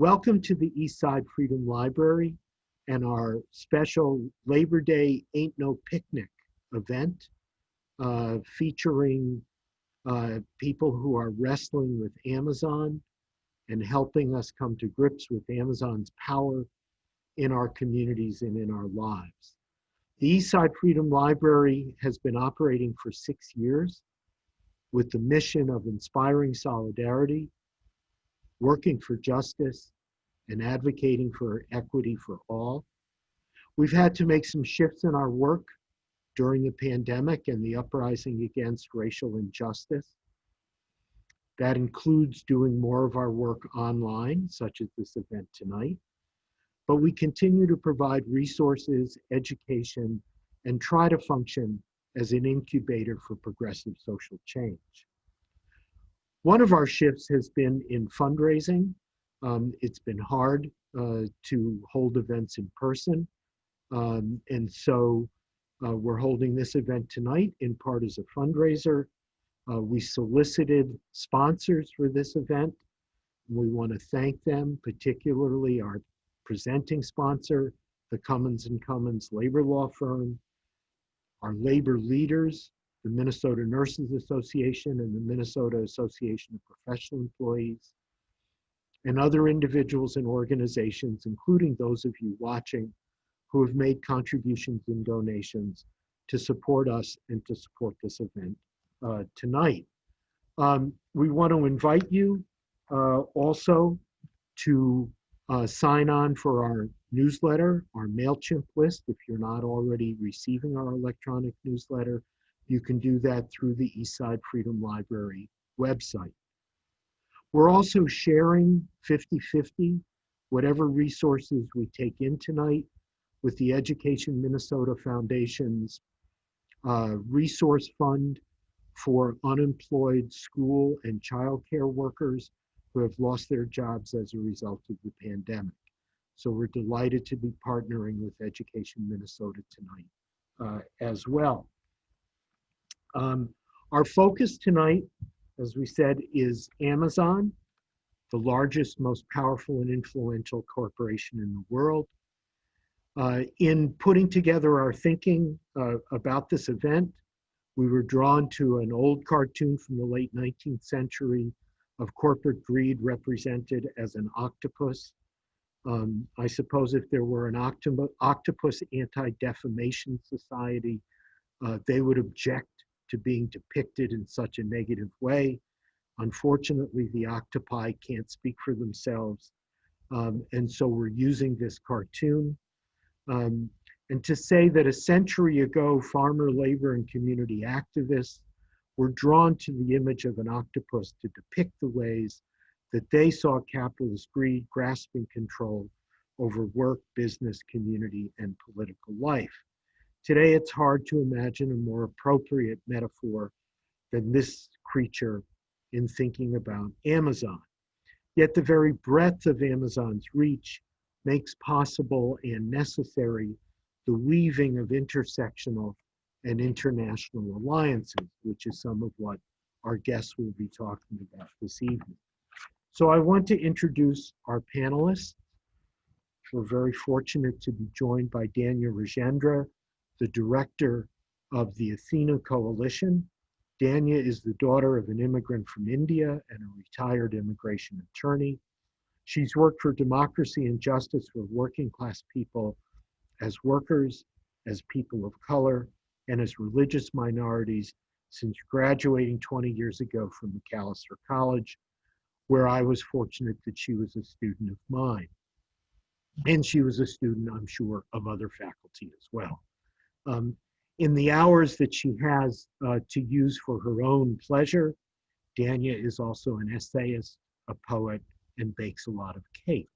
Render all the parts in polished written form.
Welcome to the Eastside Freedom Library and our special Labor Day Ain't No Picnic event featuring people who are wrestling with Amazon and helping us come to grips with Amazon's power in our communities and in our lives. The Eastside Freedom Library has been operating for 6 years with the mission of inspiring solidarity, working for justice, and advocating for equity for all. We've had to make some shifts in our work during the pandemic and the uprising against racial injustice. That includes doing more of our work online, such as this event tonight. But we continue to provide resources, education, and try to function as an incubator for progressive social change. One of our shifts has been in fundraising. It's been hard to hold events in person. And so we're holding this event tonight in part as a fundraiser. We solicited sponsors for this event. We want to thank them, particularly our presenting sponsor, the Cummins & Cummins labor law firm, our labor leaders, the Minnesota Nurses Association and the Minnesota Association of Professional Employees, and other individuals and organizations, including those of you watching, who have made contributions and donations to support us and to support this event tonight. We want to invite you also to sign on for our newsletter, our MailChimp list. If you're not already receiving our electronic newsletter, you can do that through the Eastside Freedom Library website. We're also sharing 50-50 whatever resources we take in tonight with the Education Minnesota Foundation's resource fund for unemployed school and childcare workers who have lost their jobs as a result of the pandemic. So we're delighted to be partnering with Education Minnesota tonight as well. Our focus tonight, as we said, is Amazon, the largest, most powerful and influential corporation in the world. In putting together our thinking about this event, we were drawn to an old cartoon from the late 19th century of corporate greed represented as an octopus. I suppose if there were an octopus anti-defamation society, they would object to being depicted in such a negative way. Unfortunately, the octopi can't speak for themselves. And so we're using this cartoon. And to say that a century ago, farmer, labor, and community activists were drawn to the image of an octopus to depict the ways that they saw capitalist greed grasping control over work, business, community, and political life. Today, it's hard to imagine a more appropriate metaphor than this creature in thinking about Amazon. Yet the very breadth of Amazon's reach makes possible and necessary the weaving of intersectional and international alliances, which is some of what our guests will be talking about this evening. So I want to introduce our panelists. We're very fortunate to be joined by Rajendra, the director of the Athena Coalition. Dania is the daughter of an immigrant from India and a retired immigration attorney. She's worked for democracy and justice for working class people as workers, as people of color, and as religious minorities since graduating 20 years ago from Macalester College, where I was fortunate that she was a student of mine. And she was a student, I'm sure, of other faculty as well. In the hours that she has to use for her own pleasure, Dania is also an essayist, a poet, and bakes a lot of cake.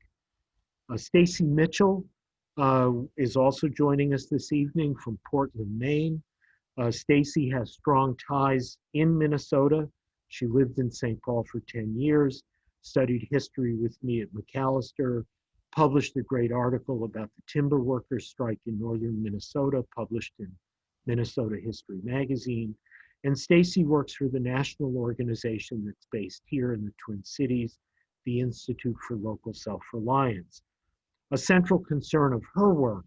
Stacy Mitchell is also joining us this evening from Portland, Maine. Stacy has strong ties in Minnesota. She lived in St. Paul for 10 years, studied history with me at Macalester, published a great article about the timber workers strike in northern Minnesota, published in Minnesota History Magazine. And Stacy works for the national organization that's based here in the Twin Cities, the Institute for Local Self-Reliance. A central concern of her work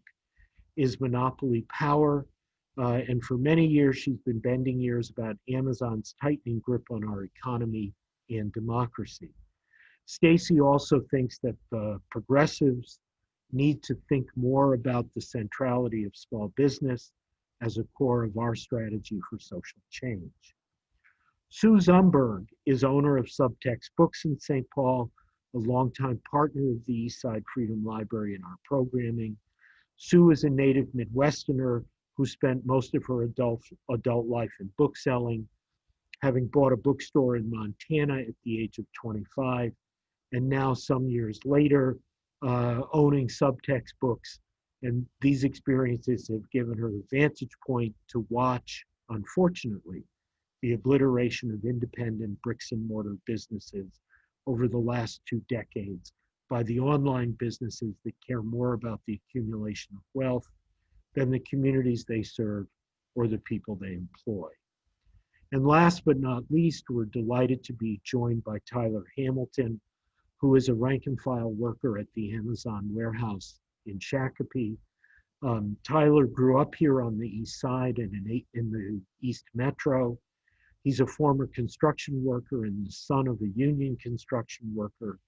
is monopoly power, and for many years she's been bending ears about Amazon's tightening grip on our economy and democracy. Stacy also thinks that the progressives need to think more about the centrality of small business as a core of our strategy for social change. Sue Zumberg is owner of Subtext Books in St. Paul, a longtime partner of the Eastside Freedom Library in our programming. Sue is a native Midwesterner who spent most of her adult life in bookselling, having bought a bookstore in Montana at the age of 25, and now some years later, owning Subtext Books. And these experiences have given her the vantage point to watch, unfortunately, the obliteration of independent bricks and mortar businesses over the last 2 decades by the online businesses that care more about the accumulation of wealth than the communities they serve or the people they employ. And last but not least, we're delighted to be joined by Tyler Hamilton, who is a rank and file worker at the Amazon warehouse in Shakopee. Tyler grew up here on the East Side and in the East Metro. He's a former construction worker and the son of a union construction worker.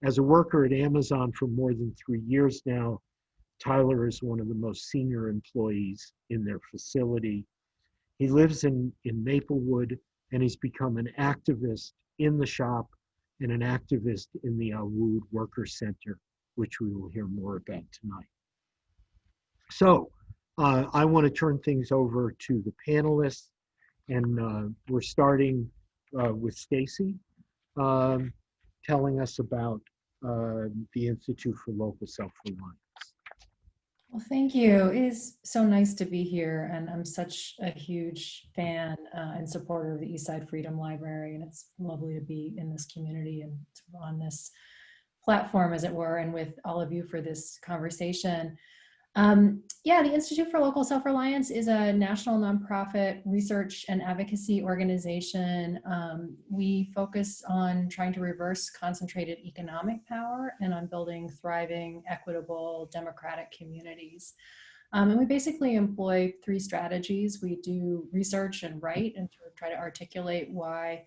As a worker at Amazon for more than 3 years now, Tyler is one of the most senior employees in their facility. He lives in Maplewood, and he's become an activist in the shop and an activist in the Alwood Worker Center, which we will hear more about tonight. So I want to turn things over to the panelists, and we're starting with Stacy telling us about the Institute for Local Self-Reliance. Well, thank you. It is so nice to be here, and I'm such a huge fan and supporter of the Eastside Freedom Library, and it's lovely to be in this community and on this platform, as it were, and with all of you for this conversation. Yeah, the Institute for Local Self-Reliance is a national nonprofit research and advocacy organization. We focus on trying to reverse concentrated economic power and on building thriving, equitable, democratic communities. And we basically employ 3 strategies. We do research and write and sort of try to articulate why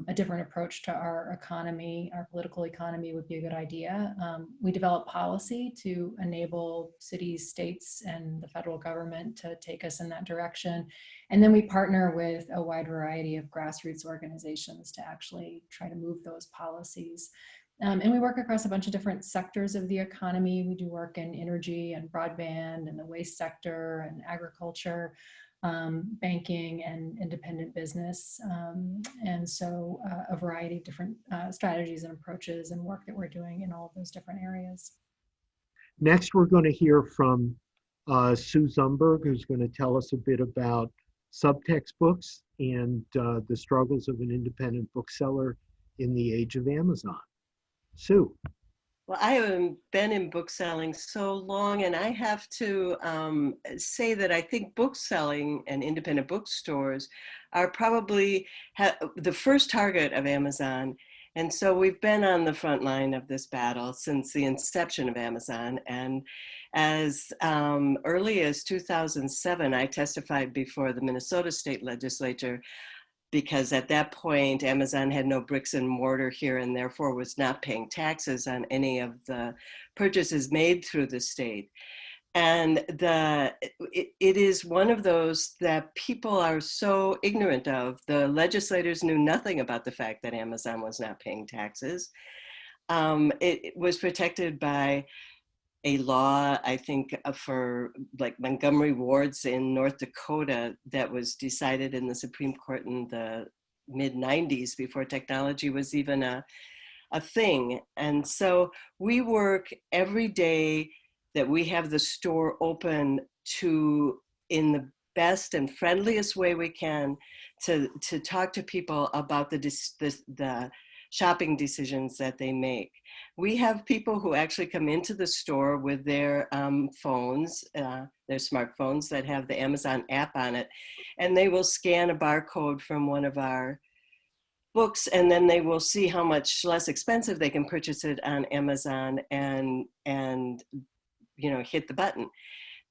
a different approach to our economy, our political economy, would be a good idea. We develop policy to enable cities, states, and the federal government to take us in that direction. And then we partner with a wide variety of grassroots organizations to actually try to move those policies. And we work across a bunch of different sectors of the economy. We do work in energy and broadband and the waste sector and agriculture, banking and independent business. And so a variety of different strategies and approaches and work that we're doing in all of those different areas. Next, we're going to hear from Sue Zumberg, who's going to tell us a bit about Subtext Books and the struggles of an independent bookseller in the age of Amazon. Sue. Well, I haven't been in bookselling so long, and I have to say that I think bookselling and independent bookstores are probably the first target of Amazon. And so we've been on the front line of this battle since the inception of Amazon. And as early as 2007, I testified before the Minnesota State Legislature, because at that point, Amazon had no bricks and mortar here and therefore was not paying taxes on any of the purchases made through the state. And it is one of those that people are so ignorant of. The legislators knew nothing about the fact that Amazon was not paying taxes. It was protected by a law, I think, for like Montgomery wards in North Dakota that was decided in the Supreme Court in the mid-90s before technology was even a thing. And so we work every day that we have the store open to, in the best and friendliest way we can, to talk to people about the shopping decisions that they make. We have people who actually come into the store with their phones, their smartphones that have the Amazon app on it, and they will scan a barcode from one of our books, and then they will see how much less expensive they can purchase it on Amazon and hit the button.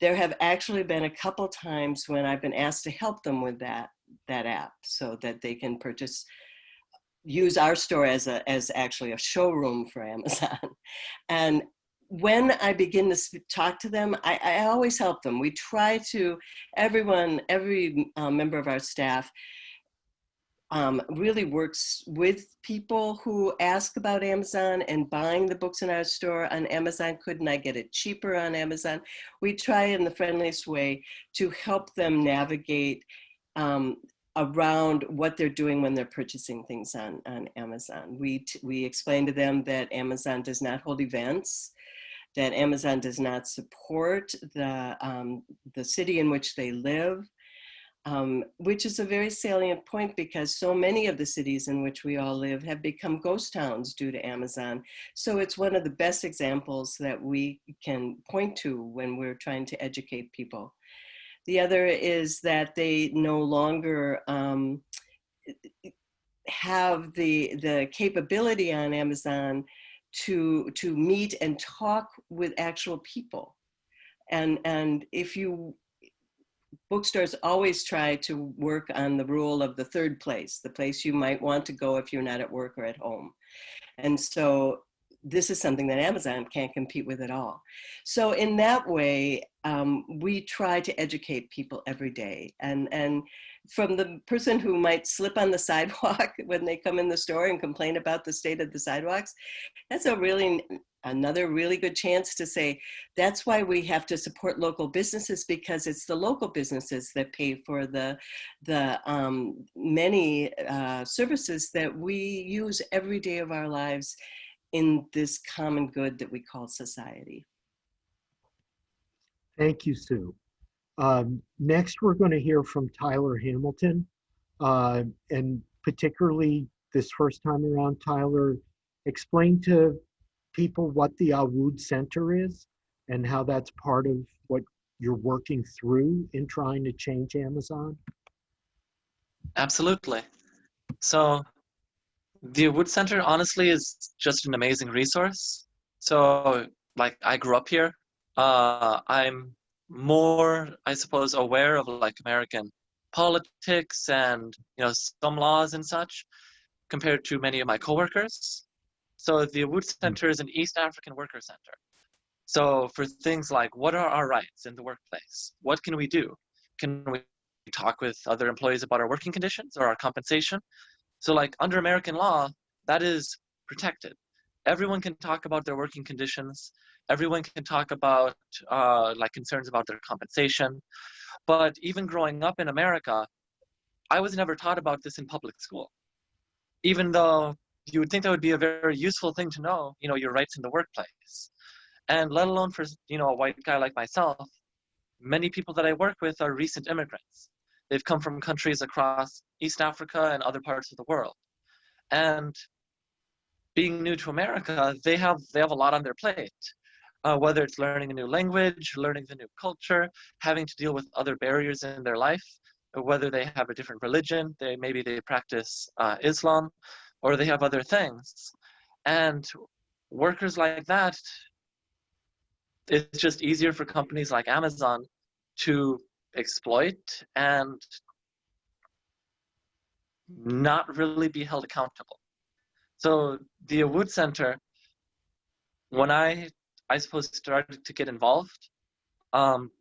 There have actually been a couple times when I've been asked to help them with that app so that they can use our store as actually a showroom for Amazon. And when I begin to talk to them, I always help them. We try to, every member of our staff really works with people who ask about Amazon and buying the books in our store on Amazon. Couldn't I get it cheaper on Amazon? We try in the friendliest way to help them navigate around what they're doing when they're purchasing things on Amazon. We explain to them that Amazon does not hold events, that Amazon does not support the city in which they live, which is a very salient point because so many of the cities in which we all live have become ghost towns due to Amazon. So it's one of the best examples that we can point to when we're trying to educate people. The other is that they no longer have the capability on Amazon to meet and talk with actual people. And bookstores always try to work on the rule of the third place, the place you might want to go if you're not at work or at home. And so this is something that Amazon can't compete with at all. So in that way, we try to educate people every day. And from the person who might slip on the sidewalk when they come in the store and complain about the state of the sidewalks, that's another really good chance to say, that's why we have to support local businesses, because it's the local businesses that pay for the many services that we use every day of our lives in this common good that we call society. Thank you, Sue. Next, we're going to hear from Tyler Hamilton. And particularly this first time around, Tyler, explain to people what the Awood Center is and how that's part of what you're working through in trying to change Amazon. Absolutely. So the Wood Center honestly is just an amazing resource. So like I grew up here. I'm more, I suppose, aware of like American politics and some laws and such compared to many of my coworkers. So the Wood Center is an East African worker center. So for things like what are our rights in the workplace? What can we do? Can we talk with other employees about our working conditions or our compensation? So like under American law, that is protected. Everyone can talk about their working conditions. Everyone can talk about like concerns about their compensation. But even growing up in America, I was never taught about this in public school. Even though you would think that would be a very useful thing to know, your rights in the workplace. And let alone for, a white guy like myself, many people that I work with are recent immigrants. They've come from countries across East Africa and other parts of the world. And being new to America, they have a lot on their plate. Whether it's learning a new language, learning the new culture, having to deal with other barriers in their life, whether they have a different religion, maybe they practice Islam, or they have other things. And workers like that, it's just easier for companies like Amazon to exploit and not really be held accountable. So the Awood Center, when I suppose started to get involved,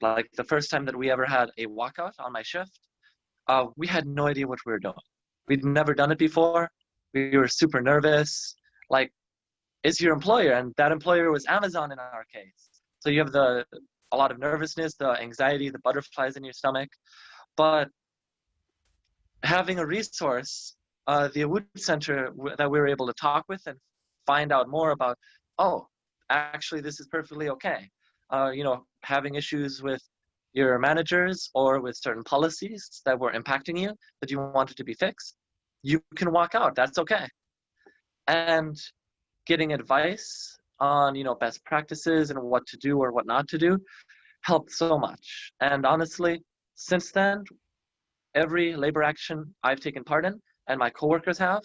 like the first time that we ever had a walkout on my shift, we had no idea what we were doing. We'd never done it before. We were super nervous. Like, it's your employer, and that employer was Amazon in our case. So you have a lot of nervousness, the anxiety, the butterflies in your stomach. But having a resource, the Awood Center that we were able to talk with and find out more about, oh, actually this is perfectly okay. Having issues with your managers or with certain policies that were impacting you that you wanted to be fixed, you can walk out, that's okay. And getting advice on, best practices and what to do or what not to do helped so much. And honestly, since then, every labor action I've taken part in and my coworkers have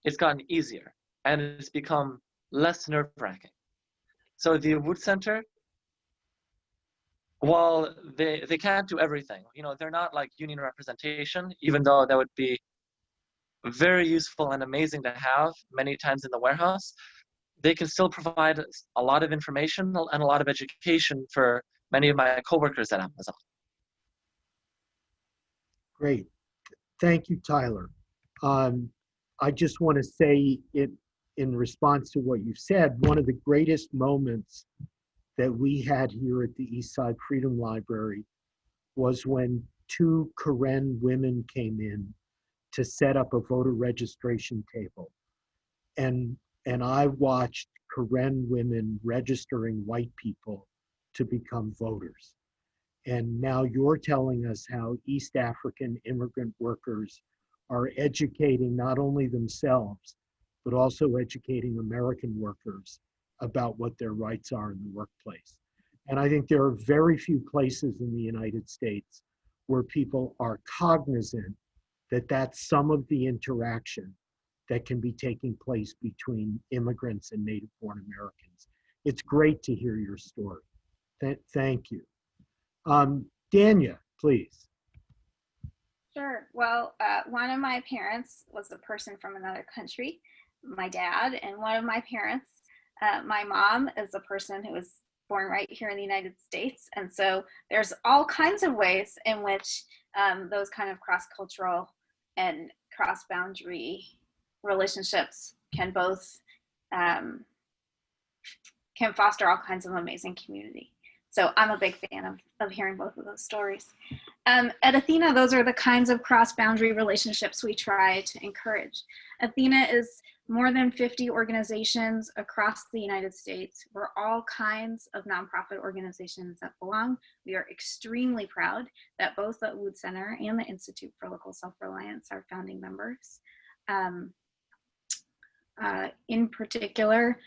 it's gotten easier and it's become less nerve-wracking. So the Wood Center, while they can't do everything, you know, they're not like union representation, even though that would be very useful and amazing to have many times in the warehouse. They can still provide a lot of information and a lot of education for many of my coworkers at Amazon. Great. Thank you, Tyler. I just want to say it in response to what you said, one of the greatest moments that we had here at the Eastside Freedom Library was when two Karen women came in to set up a voter registration table. And I watched Karen women registering white people to become voters. And now you're telling us how East African immigrant workers are educating not only themselves, but also educating American workers about what their rights are in the workplace. And I think there are very few places in the United States where people are cognizant that that's some of the interaction that can be taking place between immigrants and native-born Americans. It's great to hear your story. Thank you. Dania, please. Sure. Well, one of my parents was a person from another country, my dad, and one of my parents, my mom, is a person who was born right here in the United States. And so there's all kinds of ways in which those kind of cross-cultural and cross-boundary relationships can both can foster all kinds of amazing community. So I'm a big fan of hearing both of those stories. At Athena, those are the kinds of cross-boundary relationships we try to encourage. Athena is more than 50 organizations across the United States. We're all kinds of nonprofit organizations that belong. We are extremely proud that both the Wood Center and the Institute for Local Self-Reliance are founding members. In particular,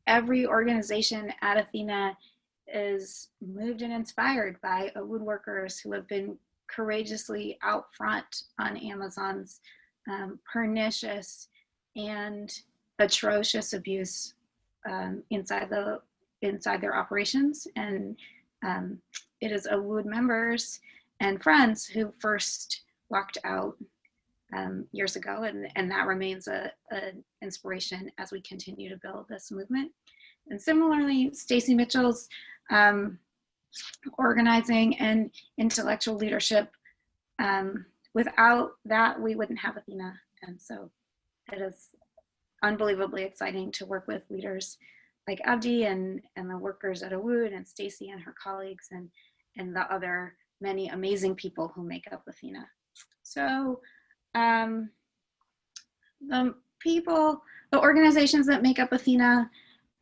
every organization at Athena is moved and inspired by woodworkers who have been courageously out front on Amazon's pernicious and atrocious abuse inside their operations. And it is Wood members and friends who first walked out years ago, and that remains an inspiration as we continue to build this movement. And similarly, Stacy Mitchell's organizing and intellectual leadership, without that, we wouldn't have Athena. And so it is unbelievably exciting to work with leaders like Abdi and the workers at Wood, and Stacy and her colleagues, and the other many amazing people who make up Athena. So the organizations that make up Athena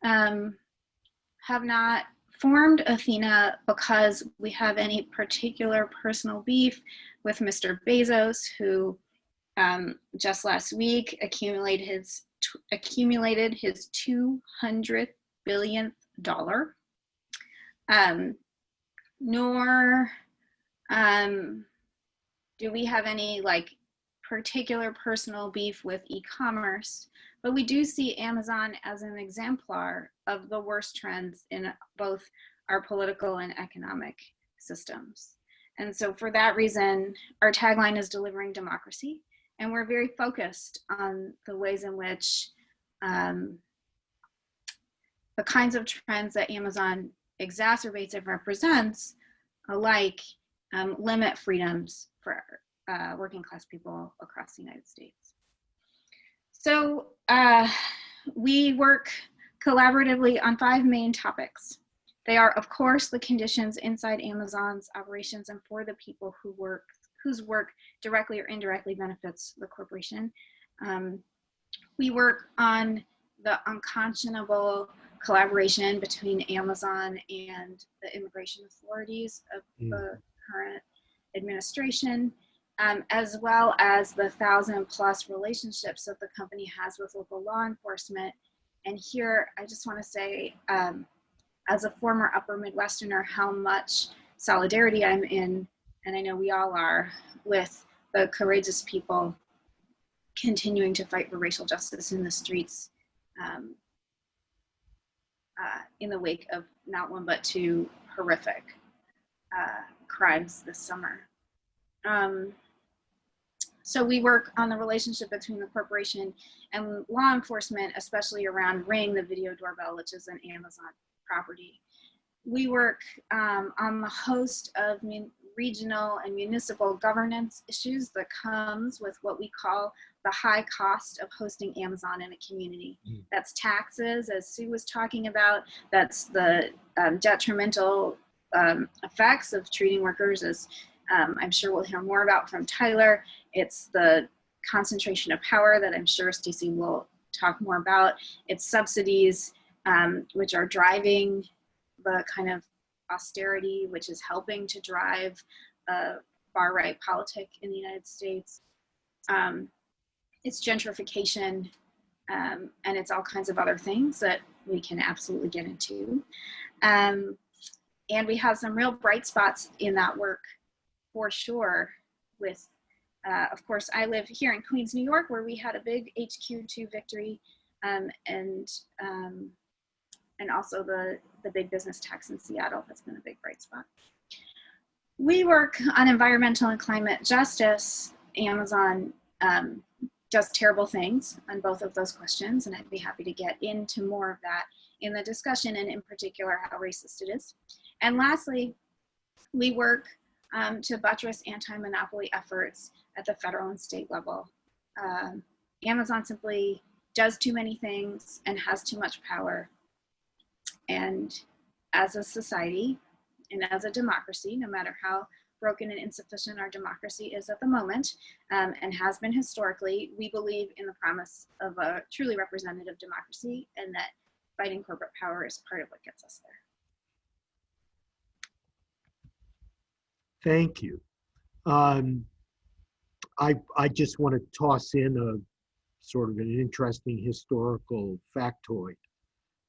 have not formed Athena because we have any particular personal beef with Mr. Bezos, who just last week accumulated his $200 billion. Nor do we have any particular personal beef with e-commerce, but we do see Amazon as an exemplar of the worst trends in both our political and economic systems. And so for that reason, our tagline is delivering democracy, and we're very focused on the ways in which the kinds of trends that Amazon exacerbates and represents, like limit freedoms for working class people across the United States. So we work collaboratively on 5 main topics. They are, of course, the conditions inside Amazon's operations and for the people whose work directly or indirectly benefits the corporation. We work on the unconscionable collaboration between Amazon and the immigration authorities of the current administration, as well as the 1,000+ relationships that the company has with local law enforcement. And here, I just want to say, as a former Upper Midwesterner, how much solidarity I'm in, and I know we all are, with the courageous people continuing to fight for racial justice in the streets in the wake of not one but two horrific crimes this summer. So we work on the relationship between the corporation and law enforcement, especially around Ring, the video doorbell, which is an Amazon property. We work on the host of regional and municipal governance issues that comes with what we call the high cost of hosting Amazon in a community. That's taxes, as Sue was talking about. That's the detrimental effects of treating workers, as I'm sure we'll hear more about from Tyler. It's the concentration of power that I'm sure Stacy will talk more about. It's subsidies, which are driving the kind of austerity, which is helping to drive far-right politic in the United States. It's gentrification, and it's all kinds of other things that we can absolutely get into. And we have some real bright spots in that work, for sure, with, of course, I live here in Queens, New York, where we had a big HQ2 victory, and also the big business tax in Seattle has been a big bright spot. We work on environmental and climate justice. Amazon does terrible things on both of those questions, and I'd be happy to get into more of that in the discussion, and in particular how racist it is. And lastly, we work to buttress anti-monopoly efforts at the federal and state level. Amazon simply does too many things and has too much power. And as a society and as a democracy, no matter how broken and insufficient our democracy is at the moment, and has been historically, we believe in the promise of a truly representative democracy, and that fighting corporate power is part of what gets us there. Thank you. I just want to toss in a sort of an interesting historical factoid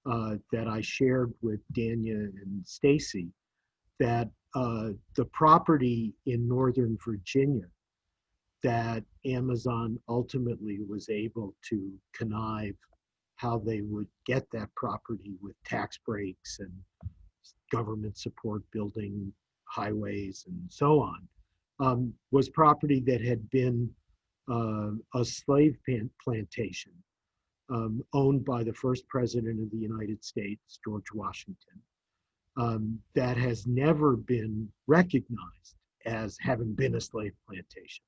that I shared with Dania and Stacy, that the property in Northern Virginia that Amazon ultimately was able to connive how they would get that property with tax breaks and government support building highways and so on, was property that had been a slave plantation owned by the first president of the United States, George Washington, that has never been recognized as having been a slave plantation.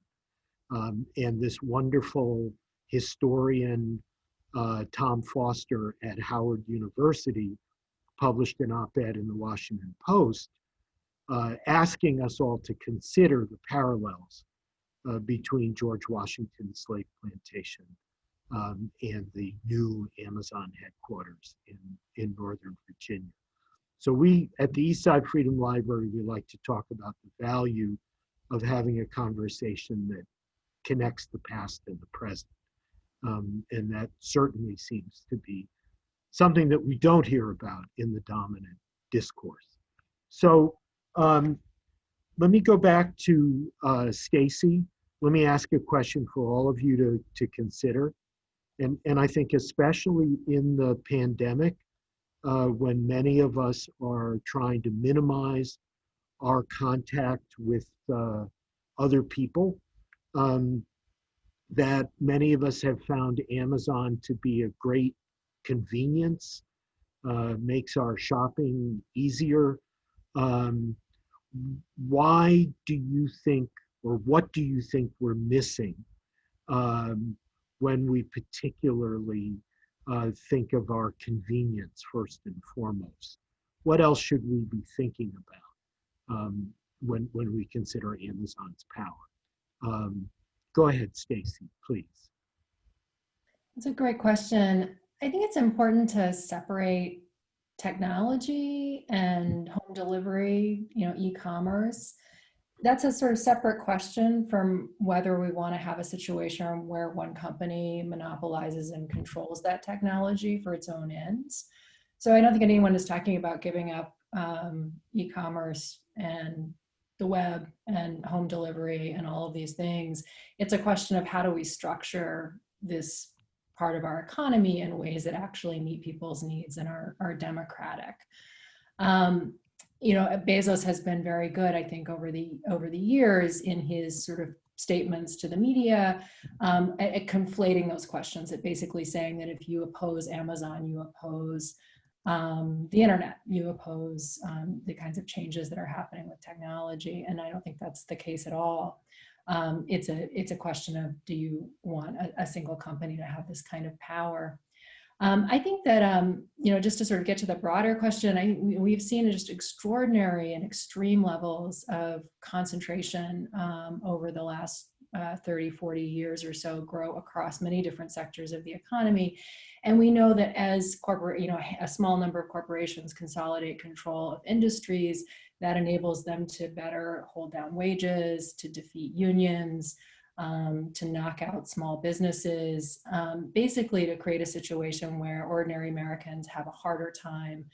And this wonderful historian, Tom Foster at Howard University, published an op-ed in the Washington Post asking us all to consider the parallels between George Washington's slave plantation and the new Amazon headquarters in Northern Virginia. So we, at the Eastside Freedom Library, we like to talk about the value of having a conversation that connects the past and the present. And that certainly seems to be something that we don't hear about in the dominant discourse. So let me go back to Stacy. Let me ask a question for all of you to consider. And I think especially in the pandemic, when many of us are trying to minimize our contact with other people, that many of us have found Amazon to be a great convenience, makes our shopping easier. Why do you think, or what do you think we're missing when we particularly think of our convenience first and foremost? What else should we be thinking about when we consider Amazon's power? Go ahead, Stacy, please. That's a great question. I think it's important to separate technology and home delivery, e-commerce. That's a sort of separate question from whether we want to have a situation where one company monopolizes and controls that technology for its own ends. So I don't think anyone is talking about giving up e-commerce and the web and home delivery and all of these things. It's a question of how do we structure this part of our economy in ways that actually meet people's needs and are democratic. You know, Bezos has been very good, I think, over the years in his sort of statements to the media at conflating those questions, at basically saying that if you oppose Amazon, you oppose the internet, you oppose the kinds of changes that are happening with technology. And I don't think that's the case at all. It's a question of, do you want a single company to have this kind of power? I think that, you know, just to sort of get to the broader question, we've seen just extraordinary and extreme levels of concentration over the last 30, 40 years or so grow across many different sectors of the economy. And we know that as a small number of corporations consolidate control of industries, that enables them to better hold down wages, to defeat unions, to knock out small businesses, basically to create a situation where ordinary Americans have a harder time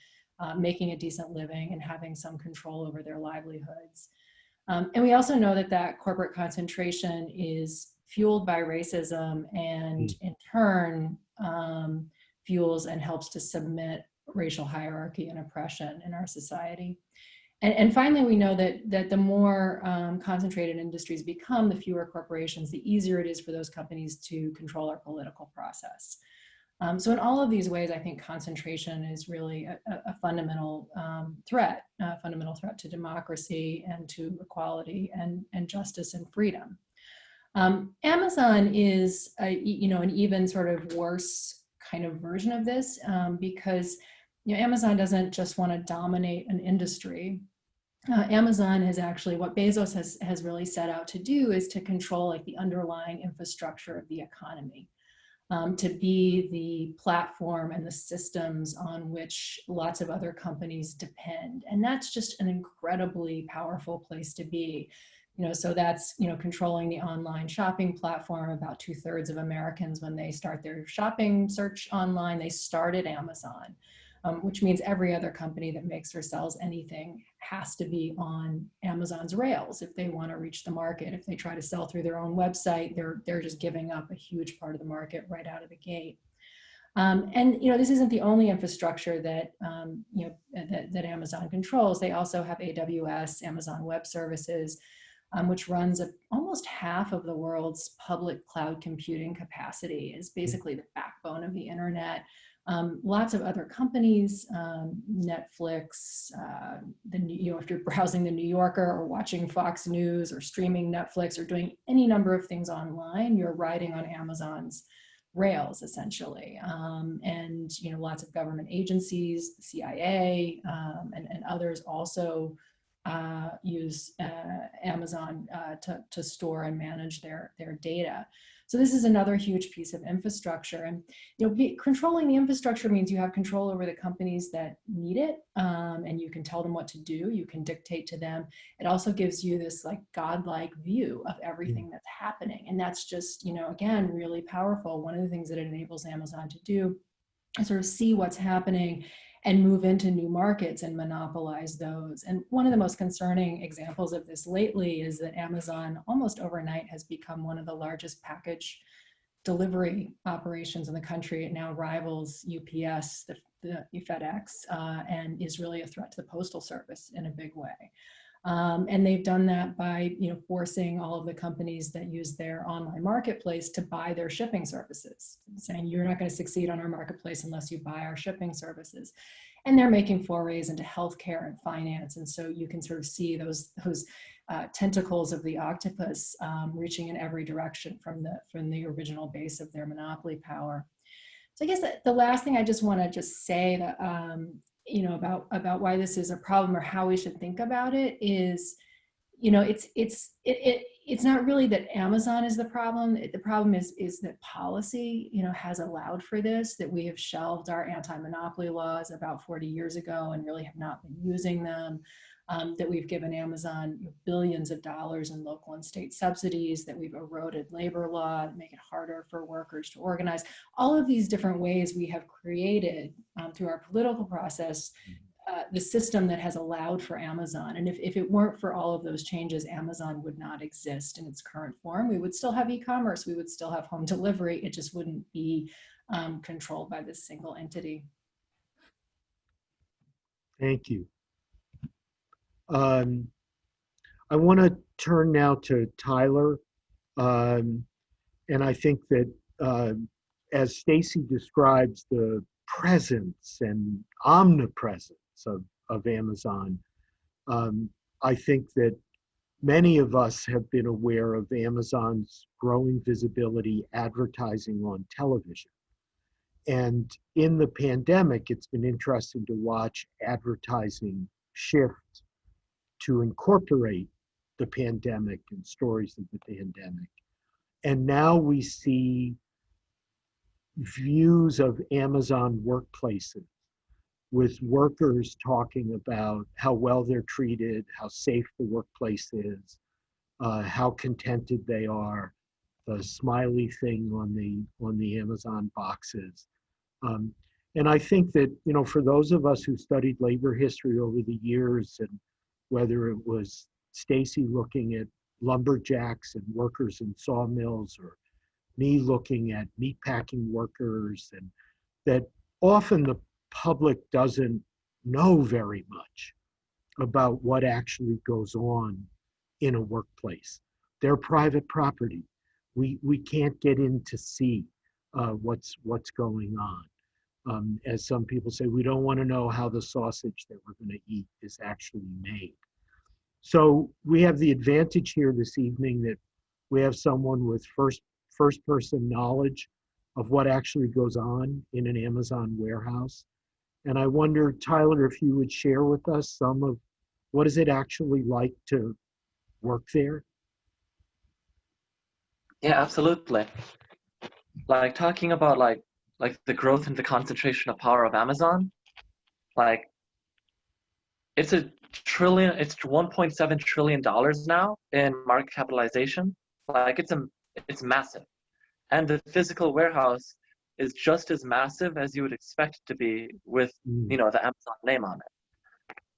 making a decent living and having some control over their livelihoods. And we also know that that corporate concentration is fueled by racism and in turn fuels and helps to submit racial hierarchy and oppression in our society. And finally, we know that the more concentrated industries become, the fewer corporations, the easier it is for those companies to control our political process. So in all of these ways, I think concentration is really a fundamental threat to democracy and to equality and justice and freedom. Amazon is, you know, an even sort of worse kind of version of this because, you know, Amazon doesn't just want to dominate an industry. Amazon is actually, what Bezos has really set out to do is to control like the underlying infrastructure of the economy, to be the platform and the systems on which lots of other companies depend. And that's just an incredibly powerful place to be. You know, so that's, you know, controlling the online shopping platform. About 2/3 of Americans, when they start their shopping search online, they start at Amazon. Which means every other company that makes or sells anything has to be on Amazon's rails if they want to reach the market. If they try to sell through their own website, they're just giving up a huge part of the market right out of the gate. And you know, this isn't the only infrastructure that you know that Amazon controls. They also have AWS, Amazon Web Services, which runs almost half of the world's public cloud computing capacity. Is basically the backbone of the internet. Lots of other companies, Netflix, you know, if you're browsing the New Yorker or watching Fox News or streaming Netflix or doing any number of things online, you're riding on Amazon's rails essentially. And, you know, lots of government agencies, the CIA, and others also use Amazon to store and manage their data. So this is another huge piece of infrastructure. And you know, controlling the infrastructure means you have control over the companies that need it, and you can tell them what to do, you can dictate to them. It also gives you this like godlike view of everything that's happening. And that's just, you know, again, really powerful. One of the things that it enables Amazon to do is sort of see what's happening and move into new markets and monopolize those. And one of the most concerning examples of this lately is that Amazon almost overnight has become one of the largest package delivery operations in the country. It now rivals UPS, the FedEx, and is really a threat to the Postal Service in a big way. And they've done that by, you know, forcing all of the companies that use their online marketplace to buy their shipping services, saying you're not going to succeed on our marketplace unless you buy our shipping services. And they're making forays into healthcare and finance. And so you can sort of see those tentacles of the octopus reaching in every direction from the original base of their monopoly power. So I guess the last thing I just want to just say that, you know, about why this is a problem or how we should think about it is, you know, it's not really that Amazon is the problem. The problem is that policy, you know, has allowed for this, that we have shelved our anti-monopoly laws about 40 years ago and really have not been using them. That we've given Amazon billions of dollars in local and state subsidies, that we've eroded labor law to make it harder for workers to organize. All of these different ways we have created through our political process the system that has allowed for Amazon. And if it weren't for all of those changes, Amazon would not exist in its current form. We would still have e-commerce, we would still have home delivery. It just wouldn't be controlled by this single entity. Thank you. I want to turn now to Tyler. And I think that as Stacy describes the presence and omnipresence of Amazon, I think that many of us have been aware of Amazon's growing visibility advertising on television. And in the pandemic, it's been interesting to watch advertising shift to incorporate the pandemic and stories of the pandemic. And now we see views of Amazon workplaces with workers talking about how well they're treated, how safe the workplace is, how contented they are, the smiley thing on the Amazon boxes. And I think that, you know, for those of us who studied labor history over the years, and whether it was Stacy looking at lumberjacks and workers in sawmills, or me looking at meatpacking workers, and that often the public doesn't know very much about what actually goes on in a workplace. They're private property. We can't get in to see what's going on. As some people say, we don't want to know how the sausage that we're going to eat is actually made. So we have the advantage here this evening that we have someone with first-person knowledge of what actually goes on in an Amazon warehouse. And I wonder, Tyler, if you would share with us some of what is it actually like to work there? Yeah, absolutely. Like talking about like the growth and the concentration of power of Amazon, like it's $1.7 trillion now in market capitalization. Like it's massive. And the physical warehouse is just as massive as you would expect it to be with, you know, the Amazon name on it.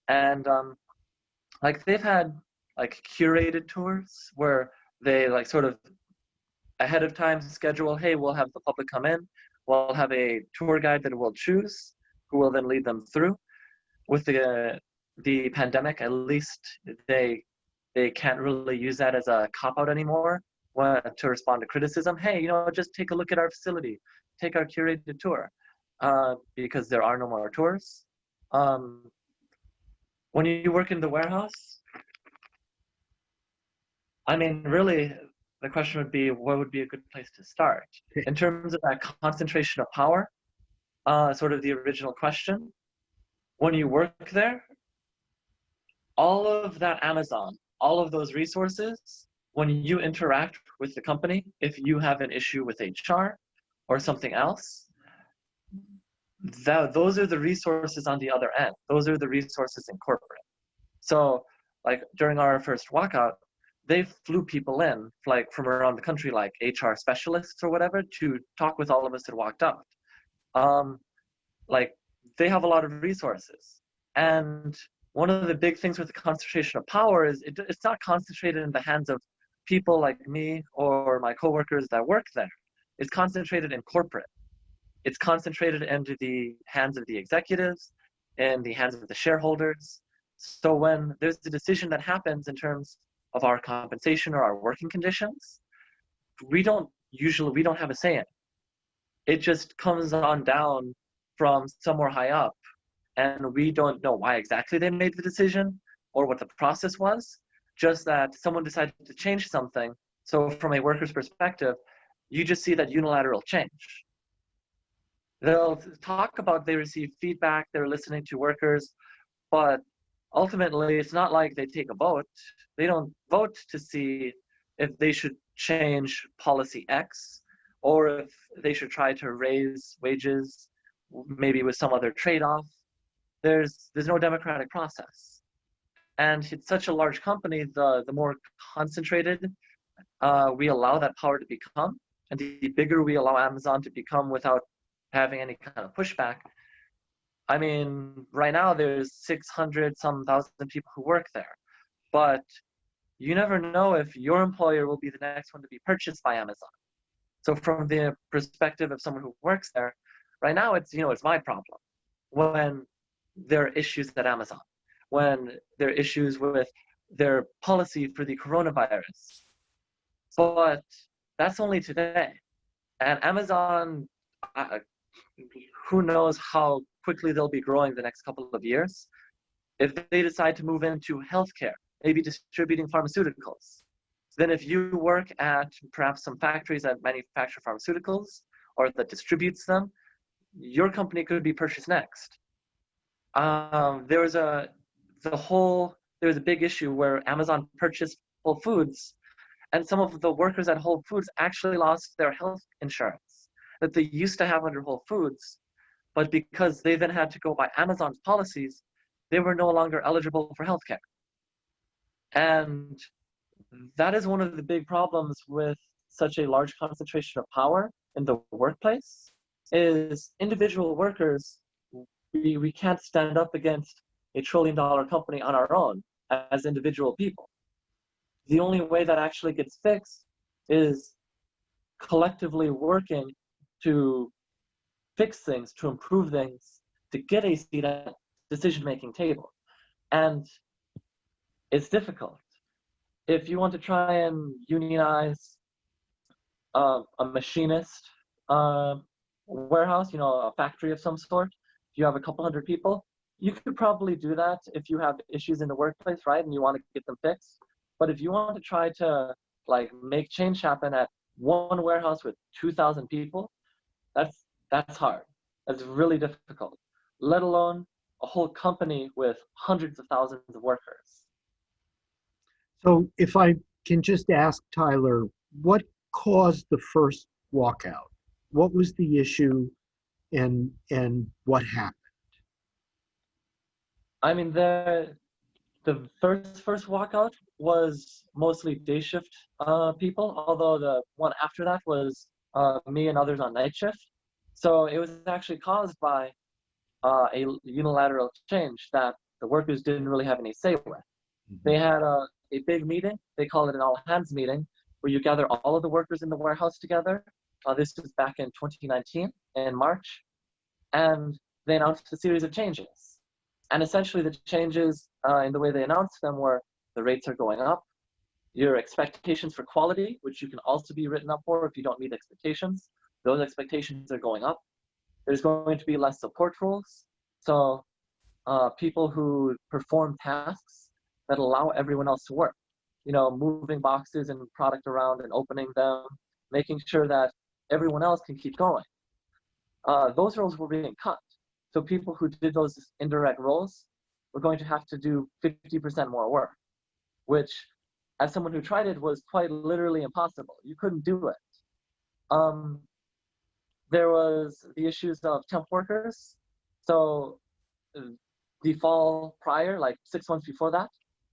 And like they've had like curated tours where they like sort of ahead of time schedule, hey, we'll have the public come in, we'll have a tour guide that we'll choose, who will then lead them through. With the pandemic, at least they can't really use that as a cop-out anymore to respond to criticism. Hey, you know, just take a look at our facility, take our curated tour, because there are no more tours. When you work in the warehouse, I mean, really, the question would be, what would be a good place to start? In terms of that concentration of power, sort of the original question, when you work there, all of that Amazon, all of those resources, when you interact with the company, if you have an issue with HR or something else, those are the resources on the other end. Those are the resources in corporate. So like during our first walkout, they flew people in like from around the country, like HR specialists or whatever, to talk with all of us that walked out. Like they have a lot of resources. And one of the big things with the concentration of power is it's not concentrated in the hands of people like me or my coworkers that work there. It's concentrated in corporate. It's concentrated into the hands of the executives and the hands of the shareholders. So when there's a decision that happens in terms of our compensation or our working conditions, we don't have a say in it. It just comes on down from somewhere high up, and we don't know why exactly they made the decision or what the process was, just that someone decided to change something. So from a worker's perspective, you just see that unilateral change. They'll talk about they receive feedback, they're listening to workers, but ultimately it's not like they take a vote. They don't vote to see if they should change policy X or if they should try to raise wages, maybe with some other trade-off. There's no democratic process. And it's such a large company, the more concentrated we allow that power to become, and the bigger we allow Amazon to become without having any kind of pushback, I mean, right now there's 600 some thousand people who work there, but you never know if your employer will be the next one to be purchased by Amazon. So from the perspective of someone who works there, right now it's, it's my problem when there are issues at Amazon, when there are issues with their policy for the coronavirus. But that's only today. And Amazon, who knows how quickly they'll be growing the next couple of years. If they decide to move into healthcare, maybe distributing pharmaceuticals, then if you work at perhaps some factories that manufacture pharmaceuticals or that distributes them, your company could be purchased next. There was a big issue where Amazon purchased Whole Foods, and some of the workers at Whole Foods actually lost their health insurance that they used to have under Whole Foods, but because they then had to go by Amazon's policies, they were no longer eligible for healthcare. And that is one of the big problems with such a large concentration of power in the workplace, is individual workers, we can't stand up against $1 trillion company on our own as individual people. The only way that actually gets fixed is collectively working to fix things, to improve things, to get a seat at decision-making table. And it's difficult. If you want to try and unionize a machinist warehouse, a factory of some sort, if you have a couple hundred people, you could probably do that if you have issues in the workplace, right? And you want to get them fixed. But if you want to try to make change happen at one warehouse with 2,000 people, that's hard. That's really difficult, let alone a whole company with hundreds of thousands of workers. So if I can just ask Tyler, what caused the first walkout? What was the issue and what happened? I mean, the first walkout was mostly day shift people, although the one after that was me and others on night shift. So it was actually caused by a unilateral change that the workers didn't really have any say with. Mm-hmm. They had a big meeting. They call it an all-hands meeting, where you gather all of the workers in the warehouse together. This was back in 2019, in March. And they announced a series of changes. And essentially the changes in the way they announced them were the rates are going up, your expectations for quality, which you can also be written up for if you don't meet expectations, those expectations are going up. There's going to be less support roles. So people who perform tasks that allow everyone else to work, moving boxes and product around and opening them, making sure that everyone else can keep going. Those roles were being cut. So people who did those indirect roles were going to have to do 50% more work, which, as someone who tried it, was quite literally impossible. You couldn't do it. There was the issues of temp workers. So the fall prior, 6 months before that,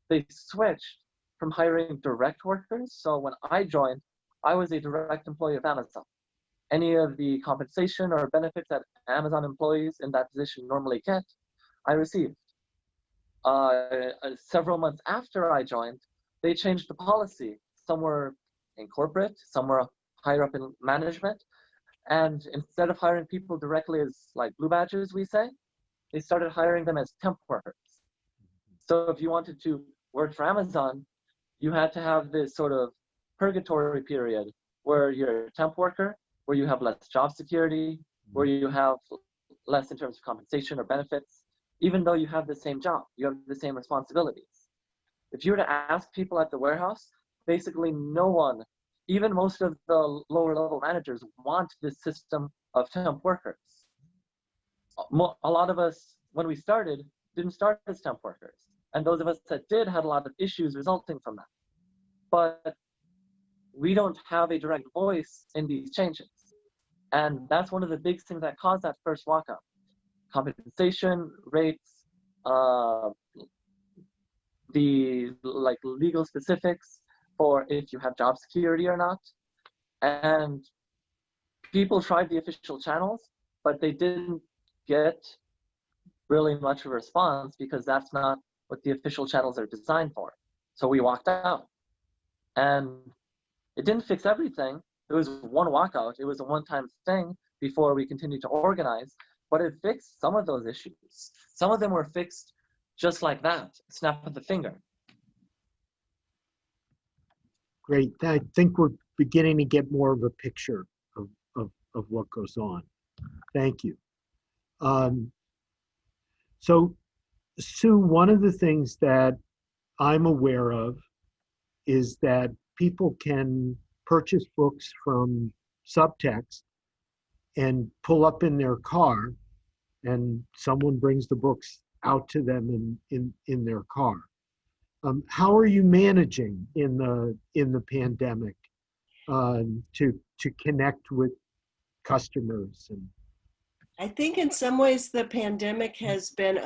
they switched from hiring direct workers. So when I joined, I was a direct employee of Amazon. Any of the compensation or benefits that Amazon employees in that position normally get, I received. Several months after I joined, they changed the policy. Some were in corporate, some were higher up in management. And instead of hiring people directly as blue badges, we say, they started hiring them as temp workers. So if you wanted to work for Amazon, you had to have this sort of purgatory period where you're a temp worker, where you have less job security, where you have less in terms of compensation or benefits, even though you have the same job, you have the same responsibilities. If you were to ask people at the warehouse, basically no one, even most of the lower level managers, want this system of temp workers. A lot of us, when we started, didn't start as temp workers. And those of us that did had a lot of issues resulting from that. But we don't have a direct voice in these changes. And that's one of the big things that caused that first walkout. Compensation, rates, the legal specifics for if you have job security or not. And people tried the official channels, but they didn't get really much of a response because that's not what the official channels are designed for. So we walked out. And it didn't fix everything. It was one walkout. It was a one-time thing before we continued to organize, but it fixed some of those issues. Some of them were fixed just like that, snap of the finger. Great. I think we're beginning to get more of a picture of what goes on. Thank you. So, Sue, one of the things that I'm aware of is that people can purchase books from Subtext and pull up in their car, and someone brings the books out to them in their car. How are you managing in the pandemic to connect with customers? And I think in some ways the pandemic has been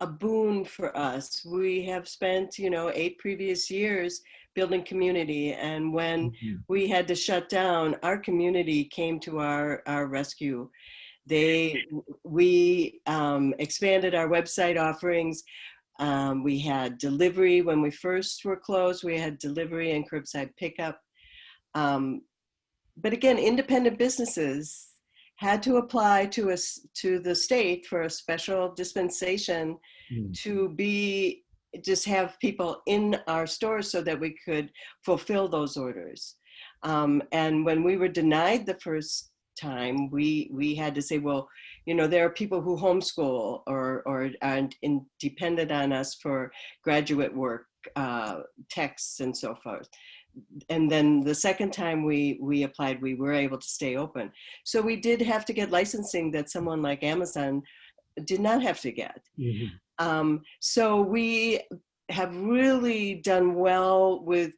a boon for us. We have spent, 8 previous years building community, and when we had to shut down, our community came to our rescue. We expanded our website offerings. We had delivery when we first were closed. We had delivery and curbside pickup. But again, independent businesses had to apply to the state for a special dispensation to just have people in our stores so that we could fulfill those orders. And when we were denied the first time, we had to say, well, there are people who homeschool or are dependent on us for graduate work, texts and so forth. And then the second time we applied, we were able to stay open. So we did have to get licensing that someone like Amazon did not have to get. So we have really done well with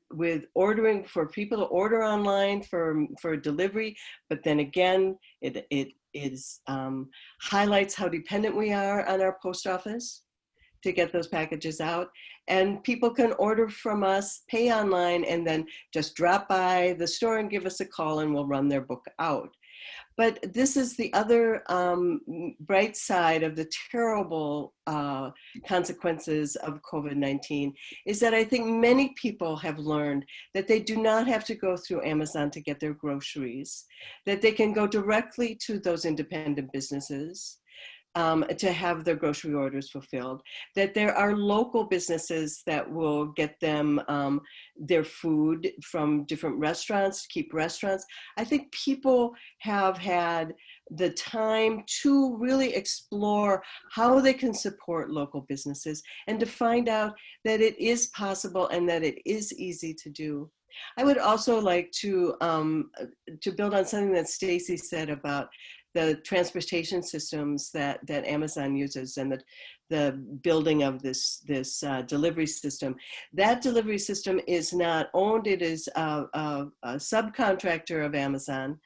ordering, for people to order online for delivery. But then again, it highlights how dependent we are on our post office to get those packages out. And people can order from us, pay online, and then just drop by the store and give us a call and we'll run their book out. But this is the other bright side of the terrible consequences of COVID-19, is that I think many people have learned that they do not have to go through Amazon to get their groceries, that they can go directly to those independent businesses to have their grocery orders fulfilled, that there are local businesses that will get them their food from different restaurants, keep restaurants. I think people have had the time to really explore how they can support local businesses and to find out that it is possible and that it is easy to do. I would also like to build on something that Stacy said about the transportation systems that Amazon uses and the building of this delivery system. That delivery system is not owned, it is a subcontractor of Amazon.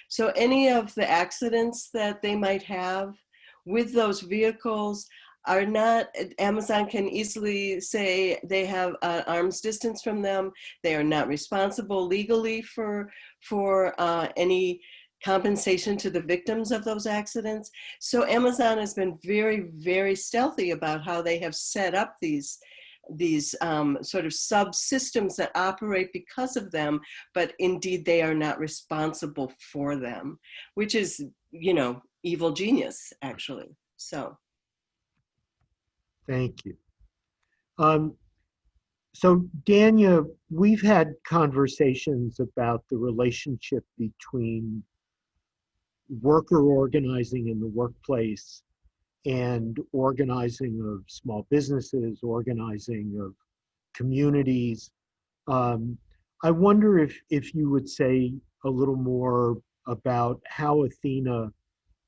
So any of the accidents that they might have with those vehicles are not, Amazon can easily say they have an arm's distance from them. They are not responsible legally for any compensation to the victims of those accidents. So Amazon has been very, very stealthy about how they have set up these sort of subsystems that operate because of them, but indeed they are not responsible for them, which is, evil genius, actually. So. thank you. So Dania, we've had conversations about the relationship between worker organizing in the workplace and organizing of small businesses, organizing of communities. I wonder if you would say a little more about how Athena,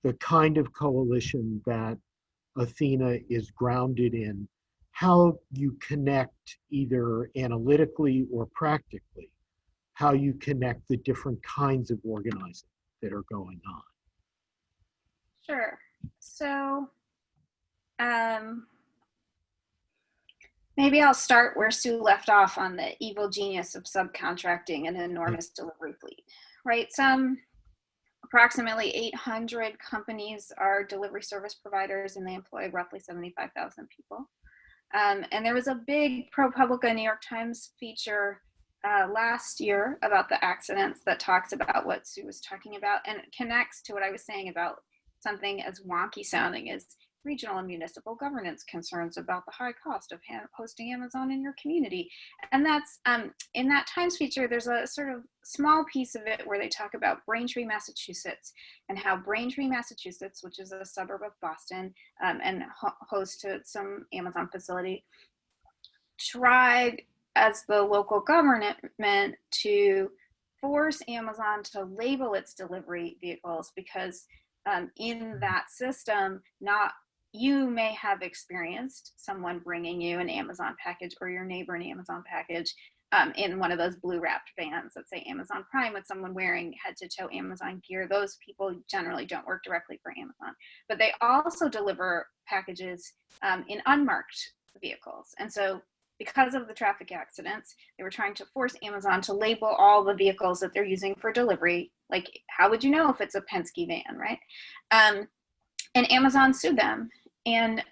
the kind of coalition that Athena is grounded in, how you connect either analytically or practically, how you connect the different kinds of organizing that are going on. Sure. So maybe I'll start where Sue left off on the evil genius of subcontracting an enormous delivery fleet, right? approximately 800 companies are delivery service providers, and they employ roughly 75,000 people. And there was a big ProPublica New York Times feature last year about the accidents that talks about what Sue was talking about, and it connects to what I was saying about something as wonky sounding as regional and municipal governance concerns about the high cost of hosting Amazon in your community. And that's, in that Times feature, there's a sort of small piece of it where they talk about Braintree, Massachusetts, and how Braintree, Massachusetts, which is a suburb of Boston and host to some Amazon facility, tried as the local government to force Amazon to label its delivery vehicles because in that system, you may have experienced someone bringing you an Amazon package or your neighbor an Amazon package in one of those blue wrapped vans that say Amazon Prime with someone wearing head to toe Amazon gear. Those people generally don't work directly for Amazon, but they also deliver packages in unmarked vehicles. And so because of the traffic accidents, they were trying to force Amazon to label all the vehicles that they're using for delivery. Like, how would you know if it's a Penske van, right? And Amazon sued them. And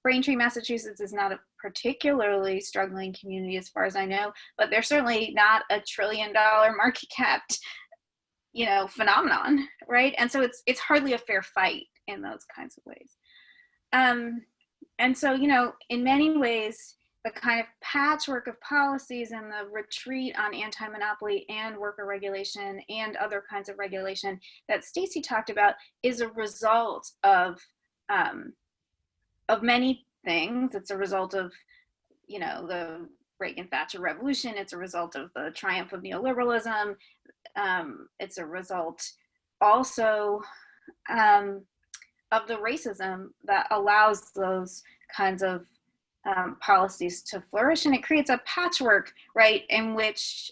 Braintree, Massachusetts is not a particularly struggling community as far as I know, but they're certainly not a $1 trillion market capped, phenomenon, right? And so it's hardly a fair fight in those kinds of ways. And so, in many ways, the kind of patchwork of policies and the retreat on anti-monopoly and worker regulation and other kinds of regulation that Stacy talked about is a result of many things. It's a result of, the Reagan-Thatcher revolution. It's a result of the triumph of neoliberalism. It's a result also of the racism that allows those kinds of policies to flourish, and it creates a patchwork, right, in which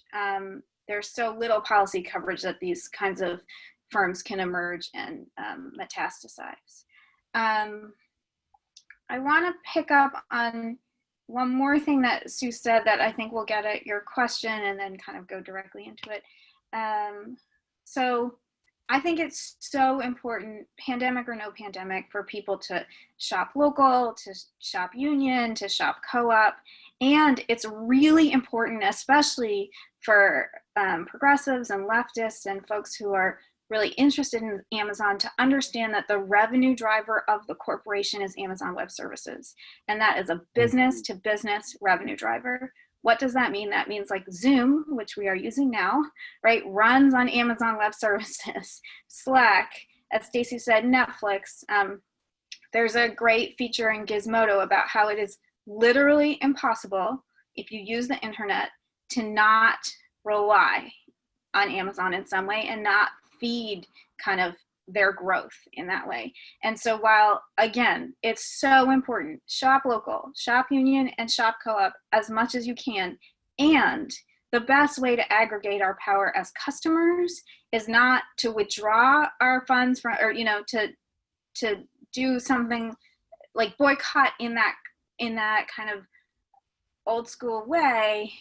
there's so little policy coverage that these kinds of firms can emerge and metastasize. I want to pick up on one more thing that Sue said that I think will get at your question and then kind of go directly into it. So I think it's so important, pandemic or no pandemic, for people to shop local, to shop union, to shop co-op. And it's really important, especially for progressives and leftists and folks who are really interested in Amazon, to understand that the revenue driver of the corporation is Amazon Web Services. And that is a business to business revenue driver. What does that mean? That means like Zoom, which we are using now, right, runs on Amazon Web Services. Slack, as Stacy said, Netflix. There's a great feature in Gizmodo about how it is literally impossible, if you use the internet, to not rely on Amazon in some way and not feed kind of their growth in that way. And so while, again, it's so important, shop local, shop union, and shop co-op as much as you can. And the best way to aggregate our power as customers is not to withdraw our funds from, or, to do something like boycott in that kind of old school way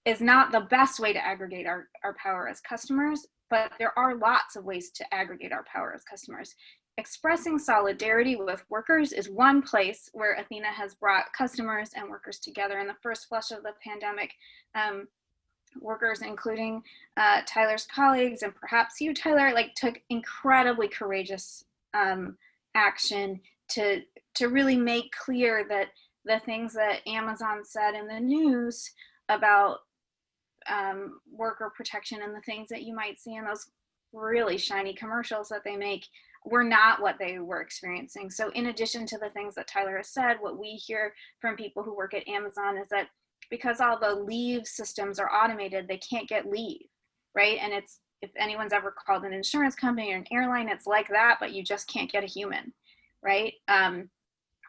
is not the best way to aggregate our power as customers. But there are lots of ways to aggregate our power as customers. Expressing solidarity with workers is one place where Athena has brought customers and workers together. In the first flush of the pandemic, workers, including Tyler's colleagues and perhaps you, Tyler, took incredibly courageous action to really make clear that the things that Amazon said in the news about worker protection and the things that you might see in those really shiny commercials that they make were not what they were experiencing. So in addition to the things that Tyler has said, what we hear from people who work at Amazon is that because all the leave systems are automated, they can't get leave, right? And it's, if anyone's ever called an insurance company or an airline, it's like that, but you just can't get a human, right?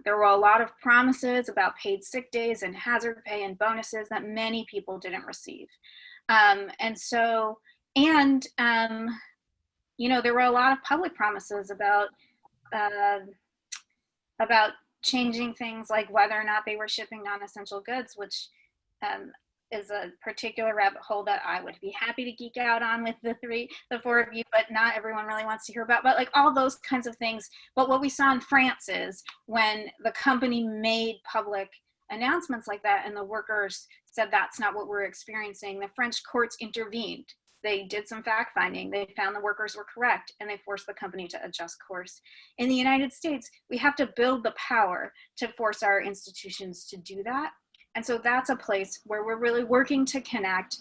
There were a lot of promises about paid sick days and hazard pay and bonuses that many people didn't receive. There were a lot of public promises about changing things like whether or not they were shipping non-essential goods, which is a particular rabbit hole that I would be happy to geek out on with the four of you, but not everyone really wants to hear about, but like all those kinds of things. But what we saw in France is when the company made public announcements like that and the workers said that's not what we're experiencing, the French courts intervened. They did some fact finding. They found the workers were correct and they forced the company to adjust course. In the United States, we have to build the power to force our institutions to do that. And so that's a place where we're really working to connect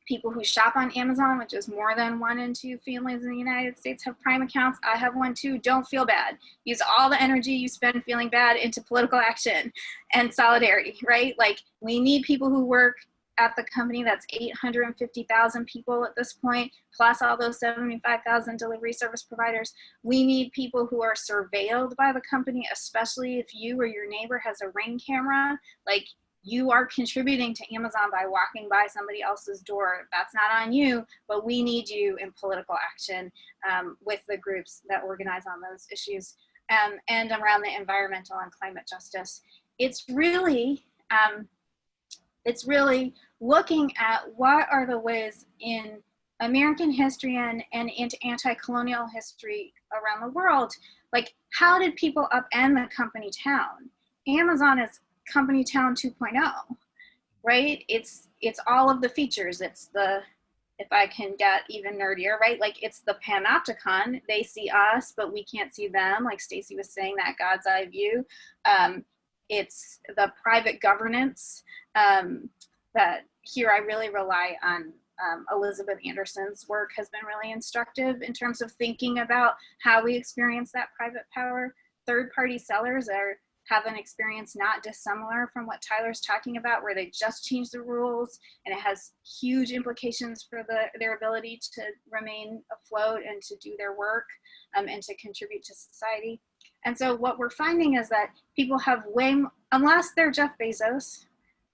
people who shop on Amazon, which is more than 1 in 2 families in the United States have Prime accounts. I have one too. Don't feel bad. Use all the energy you spend feeling bad into political action and solidarity, right? Like, we need people who work at the company that's 850,000 people at this point, plus all those 75,000 delivery service providers. We need people who are surveilled by the company, especially if you or your neighbor has a Ring camera. Like, you are contributing to Amazon by walking by somebody else's door. That's not on you, but we need you in political action with the groups that organize on those issues and around the environmental and climate justice. It's really looking at what are the ways in American history and into anti-colonial history around the world, like how did people upend the company town? Amazon is company town 2.0, right? It's all of the features. It's the, if I can get even nerdier, right? Like, it's the panopticon. They see us, but we can't see them. Like Stacy was saying, that God's eye view. It's the private governance that here I really rely on. Elizabeth Anderson's work has been really instructive in terms of thinking about how we experience that private power. Third-party sellers have an experience not dissimilar from what Tyler's talking about, where they just changed the rules and it has huge implications for their ability to remain afloat and to do their work and to contribute to society. And so what we're finding is that people have unless they're Jeff Bezos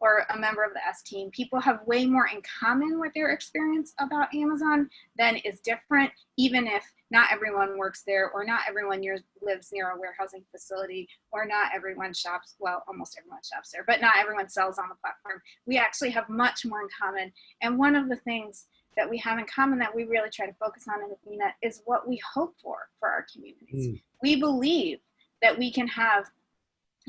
or a member of the S team, people have way more in common with their experience about Amazon than is different, even if not everyone works there, or not everyone lives near a warehousing facility, or not everyone shops, well, almost everyone shops there, but not everyone sells on the platform. We actually have much more in common. And one of the things that we have in common that we really try to focus on in Athena is what we hope for our communities. We believe that we can have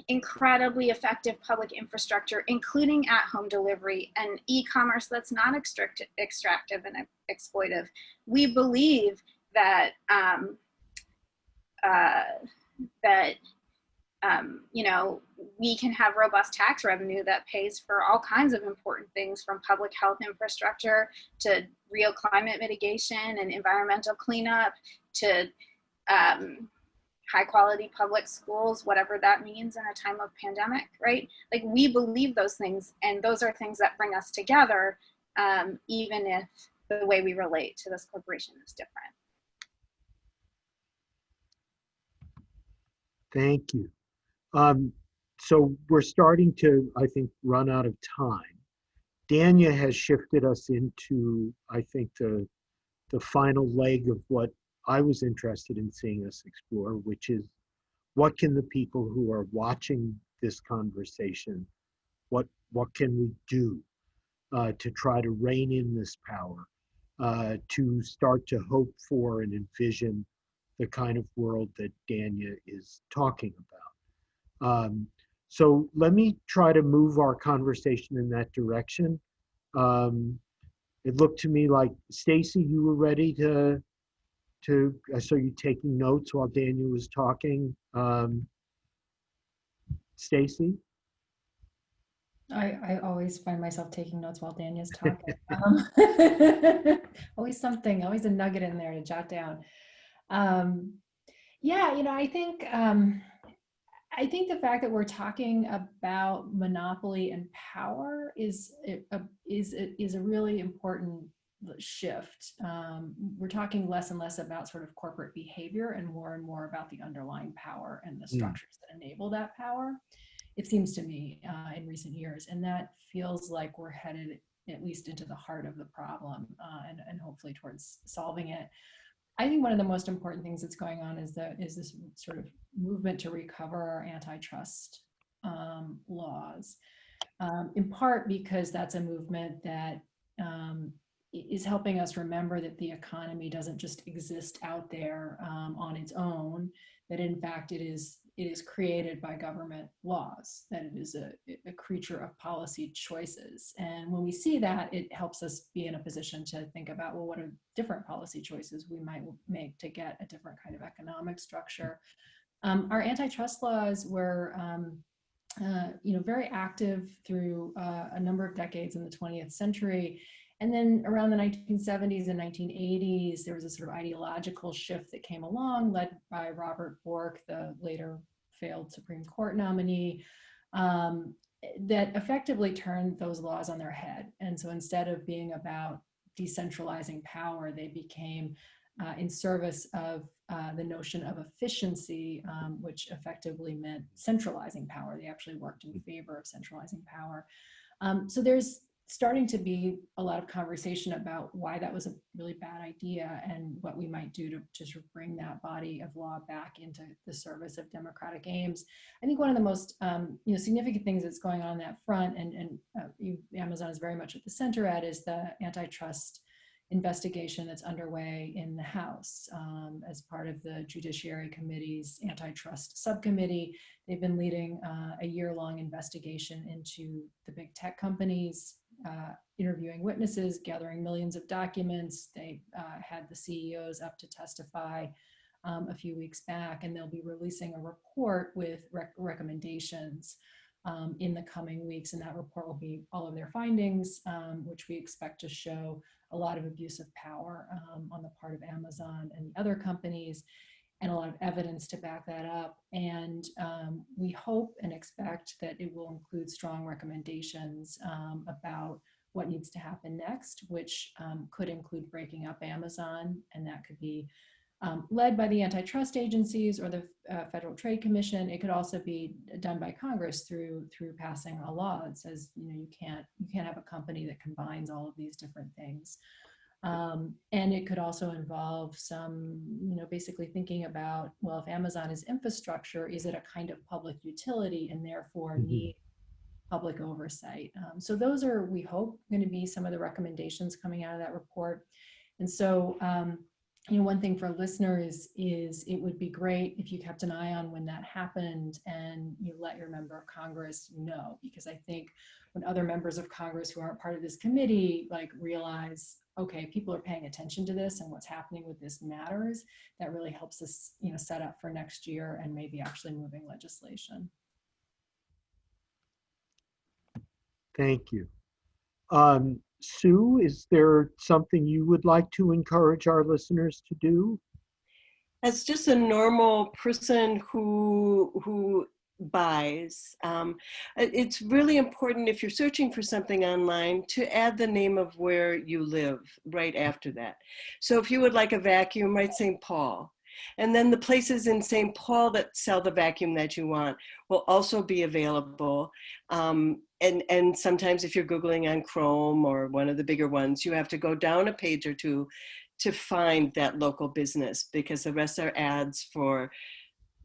incredibly effective public infrastructure, including at-home delivery and e-commerce that's not extractive and exploitive. We believe that we can have robust tax revenue that pays for all kinds of important things, from public health infrastructure to real climate mitigation and environmental cleanup to high quality public schools, whatever that means in a time of pandemic, right? Like, we believe those things, and those are things that bring us together, even if the way we relate to this corporation is different. Thank you. So we're starting to, I think, run out of time. Dania has shifted us into, I think, the final leg of what I was interested in seeing us explore, which is, what can the people who are watching this conversation, what can we do to try to rein in this power, to start to hope for and envision the kind of world that Dania is talking about. So let me try to move our conversation in that direction. It looked to me like, Stacy, you were ready to I saw you taking notes while Daniel was talking. Stacy? I always find myself taking notes while Daniel's talking. Always something, always a nugget in there to jot down. Yeah, I think the fact that we're talking about monopoly and power is a really important shift. We're talking less and less about sort of corporate behavior and more about the underlying power and the structures that enable that power, it seems to me, in recent years. And that feels like we're headed at least into the heart of the problem and hopefully towards solving it. I think one of the most important things that's going on is this sort of movement to recover our antitrust laws. in part because that's a movement that is helping us remember that the economy doesn't just exist out there on its own, that in fact it is created by government laws, that it is a creature of policy choices. And when we see that, it helps us be in a position to think about, well, what are different policy choices we might make to get a different kind of economic structure? Our antitrust laws were very active through a number of decades in the 20th century. And then around the 1970s and 1980s, there was a sort of ideological shift that came along, led by Robert Bork, the later failed Supreme Court nominee, that effectively turned those laws on their head. And so instead of being about decentralizing power, they became in service of the notion of efficiency, which effectively meant centralizing power. They actually worked in favor of centralizing power. So there's starting to be a lot of conversation about why that was a really bad idea and what we might do to sort of bring that body of law back into the service of democratic aims. I think one of the most significant things that's going on that front, and Amazon is very much at the center at, is the antitrust investigation that's underway in the House as part of the Judiciary Committee's antitrust subcommittee. They've been leading a year-long investigation into the big tech companies, interviewing witnesses, gathering millions of documents. They had the CEOs up to testify a few weeks back, and they'll be releasing a report with recommendations in the coming weeks. And that report will be all of their findings, which we expect to show a lot of abuse of power on the part of Amazon and the other companies, and a lot of evidence to back that up. And we hope and expect that it will include strong recommendations about what needs to happen next, which could include breaking up Amazon, and that could be led by the antitrust agencies or the Federal Trade Commission. It could also be done by Congress through passing a law that says, you can't have a company that combines all of these different things. And it could also involve some, basically thinking about, well, if Amazon is infrastructure, is it a kind of public utility and therefore need public oversight? So those are, we hope, going to be some of the recommendations coming out of that report. And so, one thing for listeners is it would be great if you kept an eye on when that happened and you let your member of Congress know, because I think when other members of Congress who aren't part of this committee realize, okay, people are paying attention to this and what's happening with this matters, that really helps us, set up for next year and maybe actually moving legislation. Thank you. Sue, is there something you would like to encourage our listeners to do? As just a normal person who buys, it's really important, if you're searching for something online, to add the name of where you live right after that. So if you would like a vacuum, write St. Paul. And then the places in St. Paul that sell the vacuum that you want will also be available. And sometimes if you're Googling on Chrome or one of the bigger ones, you have to go down a page or two to find that local business, because the rest are ads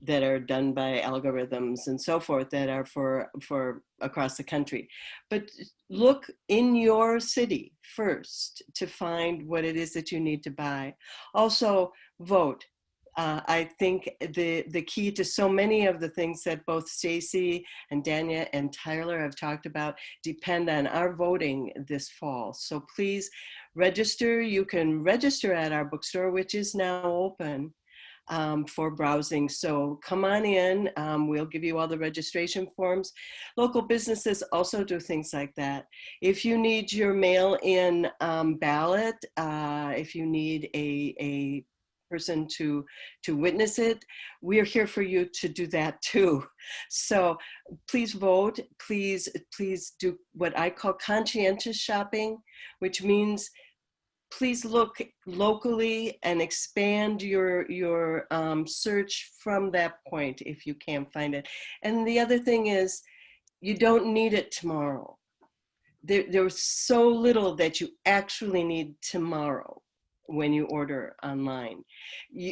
that are done by algorithms and so forth that are for across the country. But look in your city first to find what it is that you need to buy. Also, vote. I think the key to so many of the things that both Stacy and Dania and Tyler have talked about depend on our voting this fall. So please register. You can register at our bookstore, which is now open for browsing. So come on in. We'll give you all the registration forms. Local businesses also do things like that. If you need your mail-in ballot, if you need a person to witness it, we're here for you to do that too. So please vote. Please do what I call conscientious shopping, which means please look locally and expand your search from that point if you can't find it. And the other thing is, you don't need it tomorrow. There's so little that you actually need tomorrow. when you order online.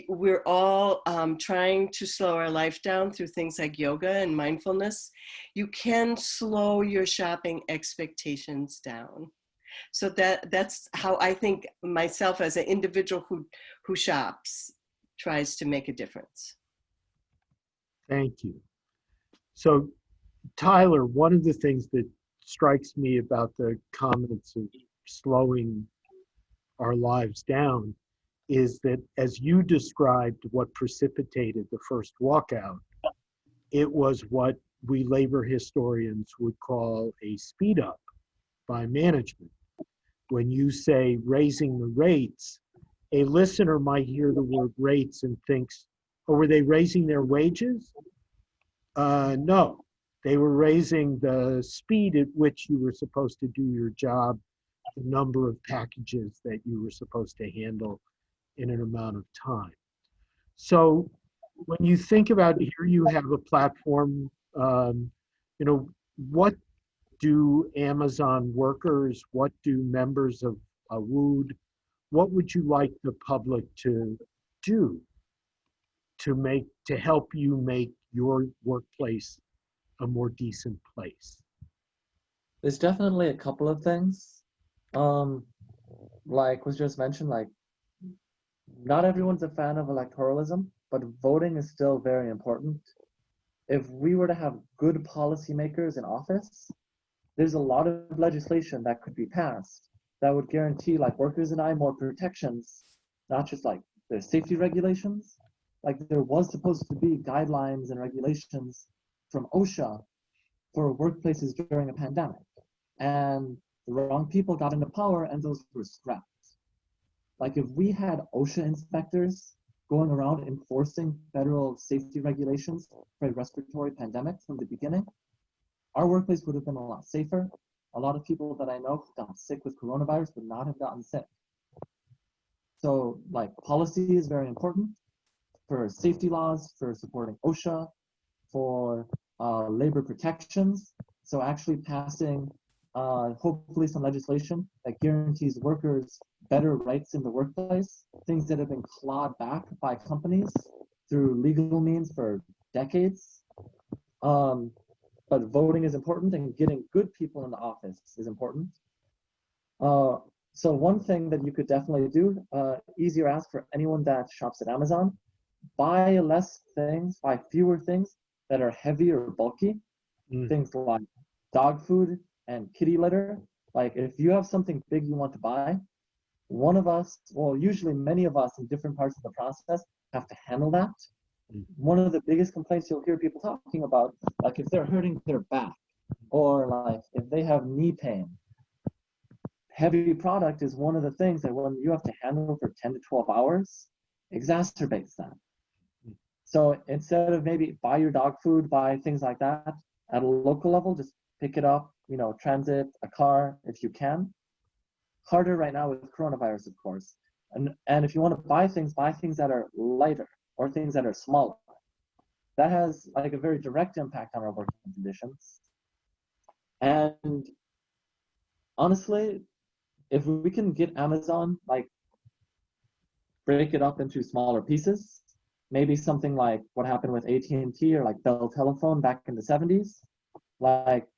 We're all trying to slow our life down through things like yoga and mindfulness. You can slow your shopping expectations down. So that's how I think myself as an individual who shops tries to make a difference. Thank you. So, Tyler, one of the things that strikes me about the comments of slowing our lives down is that, as you described what precipitated the first walkout, it was what we labor historians would call a speed up by management. When you say raising the rates, a listener might hear the word rates and thinks, oh, were they raising their wages? No, they were raising the speed at which you were supposed to do your job, the number of packages that you were supposed to handle in an amount of time. So when you think about, here you have a platform, what do Amazon workers, what do members of AWOOD, what would you like the public to do to help you make your workplace a more decent place? There's definitely a couple of things. Like was just mentioned, like not everyone's a fan of electoralism, but voting is still very important. If we were to have good policymakers in office, there's a lot of legislation that could be passed that would guarantee like workers and I more protections, not just like there's safety regulations. Like there was supposed to be guidelines and regulations from OSHA for workplaces during a pandemic. And the wrong people got into power and those were scrapped. Like if we had OSHA inspectors going around enforcing federal safety regulations for a respiratory pandemic from the beginning, our workplace would have been a lot safer. A lot of people that I know who got sick with coronavirus would not have gotten sick. So like policy is very important for safety laws, for supporting OSHA, for labor protections. So actually passing hopefully some legislation that guarantees workers better rights in the workplace, things that have been clawed back by companies through legal means for decades. But voting is important and getting good people in the office is important. So one thing that you could definitely do, easier ask for anyone that shops at Amazon, buy less things, buy fewer things that are heavy or bulky, things like dog food and kitty litter. Like if you have something big you want to buy, one of us, well, usually many of us in different parts of the process have to handle that. One of the biggest complaints you'll hear people talking about, like if they're hurting their back or like if they have knee pain, heavy product is one of the things that when you have to handle for 10 to 12 hours, exacerbates that. So instead of maybe buy your dog food, buy things like that at a local level, just pick it up, transit, a car if you can. Harder right now with coronavirus, of course. And if you want to buy things that are lighter or things that are smaller. That has like a very direct impact on our working conditions. And honestly, if we can get Amazon, like break it up into smaller pieces, maybe something like what happened with AT&T or like Bell Telephone back in the 70s, like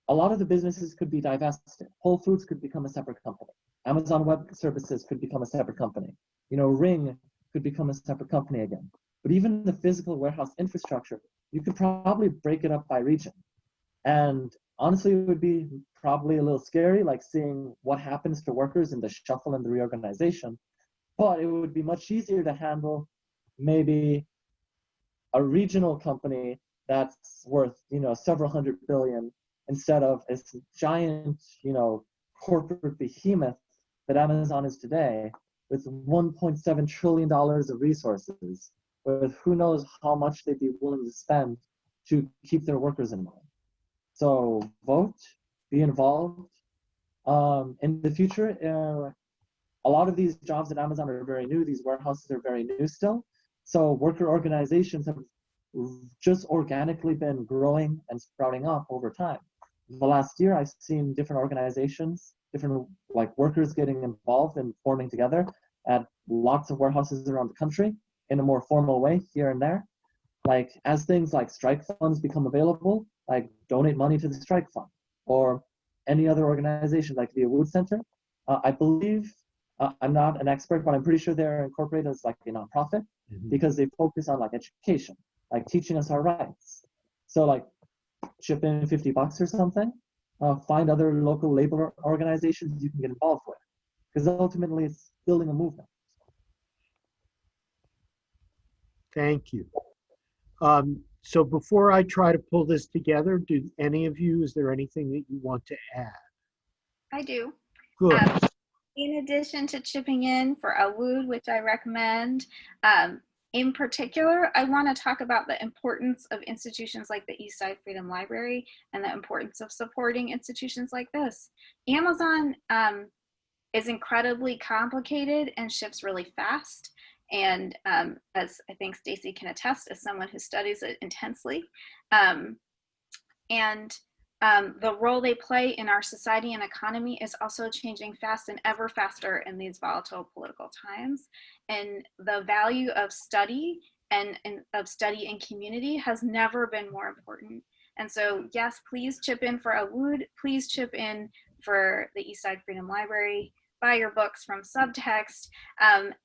a lot of the businesses could be divested. Whole Foods could become a separate company. Amazon Web Services could become a separate company. Ring could become a separate company again. But even the physical warehouse infrastructure, you could probably break it up by region. And honestly, it would be probably a little scary, like seeing what happens to workers in the shuffle and the reorganization. But it would be much easier to handle maybe a regional company that's worth, several hundred billion instead of a giant, corporate behemoth that Amazon is today with $1.7 trillion of resources, with who knows how much they'd be willing to spend to keep their workers in mind. So vote, be involved. In the future, a lot of these jobs at Amazon are very new. These warehouses are very new still. So worker organizations have just organically been growing and sprouting up over time. The last year, I've seen different organizations, different like workers getting involved and forming together. at lots of warehouses around the country in a more formal way here and there. Like as things like strike funds become available, like donate money to the strike fund or any other organization like the Wood Center. I believe, I'm not an expert, but I'm pretty sure they're incorporated as like a nonprofit because they focus on like education, like teaching us our rights. So like chip in $50 or something, find other local labor organizations you can get involved with, because ultimately it's building a movement. Thank you. So before I try to pull this together, do any of you, is there anything that you want to add? I do. Good. In addition to chipping in for a WOOD, which I recommend, in particular, I want to talk about the importance of institutions like the Eastside Freedom Library and the importance of supporting institutions like this. Amazon is incredibly complicated and ships really fast. And as I think Stacy can attest, as someone who studies it intensely, the role they play in our society and economy is also changing fast and ever faster in these volatile political times. And the value of study and of study in community has never been more important. And so, yes, please chip in for a WOOD, please chip in for the Eastside Freedom Library, buy your books from Subtext,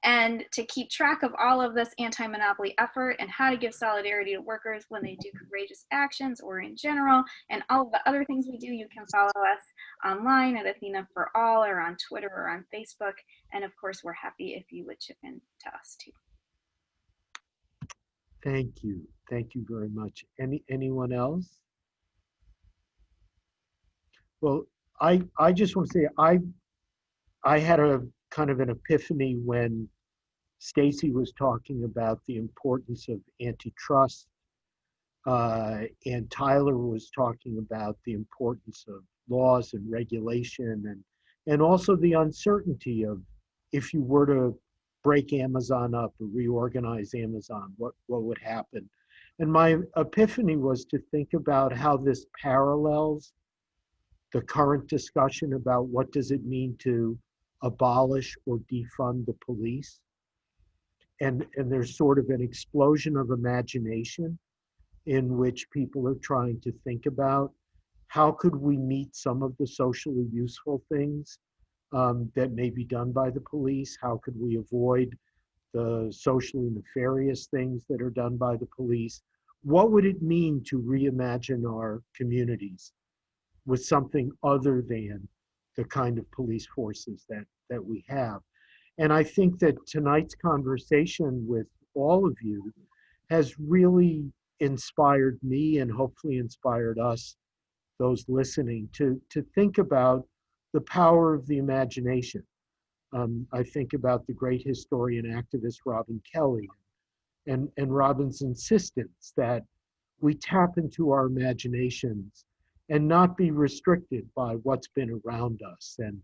and to keep track of all of this anti-monopoly effort and how to give solidarity to workers when they do courageous actions or in general, and all of the other things we do, you can follow us online at Athena for All or on Twitter or on Facebook. And of course, we're happy if you would chip in to us too. Thank you. Thank you very much. Anyone else? Well, I just want to say I had a kind of an epiphany when Stacy was talking about the importance of antitrust, and Tyler was talking about the importance of laws and regulation, and also the uncertainty of if you were to break Amazon up or reorganize Amazon, what would happen? And my epiphany was to think about how this parallels the current discussion about what does it mean to abolish or defund the police. And there's sort of an explosion of imagination in which people are trying to think about how could we meet some of the socially useful things that may be done by the police? How could we avoid the socially nefarious things that are done by the police? What would it mean to reimagine our communities with something other than the kind of police forces that we have? And I think that tonight's conversation with all of you has really inspired me and hopefully inspired us, those listening, to think about the power of the imagination. I think about the great historian activist Robin Kelly and Robin's insistence that we tap into our imaginations and not be restricted by what's been around us. And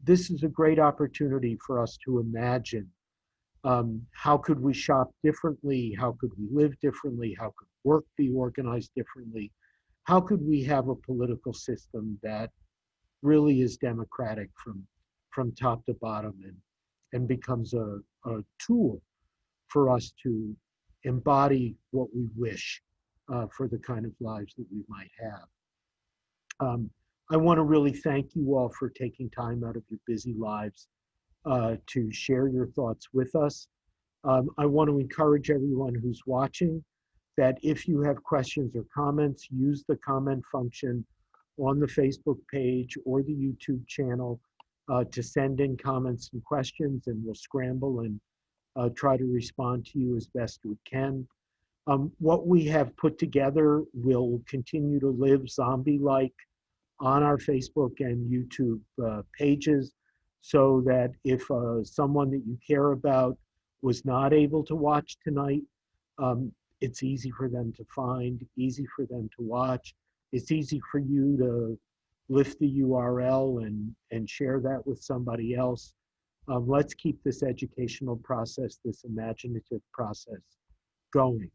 this is a great opportunity for us to imagine how could we shop differently? How could we live differently? How could work be organized differently? How could we have a political system that really is democratic from top to bottom and becomes a tool for us to embody what we wish for the kind of lives that we might have. I want to really thank you all for taking time out of your busy lives to share your thoughts with us. I want to encourage everyone who's watching that if you have questions or comments, use the comment function on the Facebook page or the YouTube channel to send in comments and questions, and we'll scramble and try to respond to you as best we can. What we have put together will continue to live zombie-like on our Facebook and YouTube pages, so that if someone that you care about was not able to watch tonight, it's easy for them to find, easy for them to watch. It's easy for you to lift the URL and share that with somebody else. Let's keep this educational process, this imaginative process going.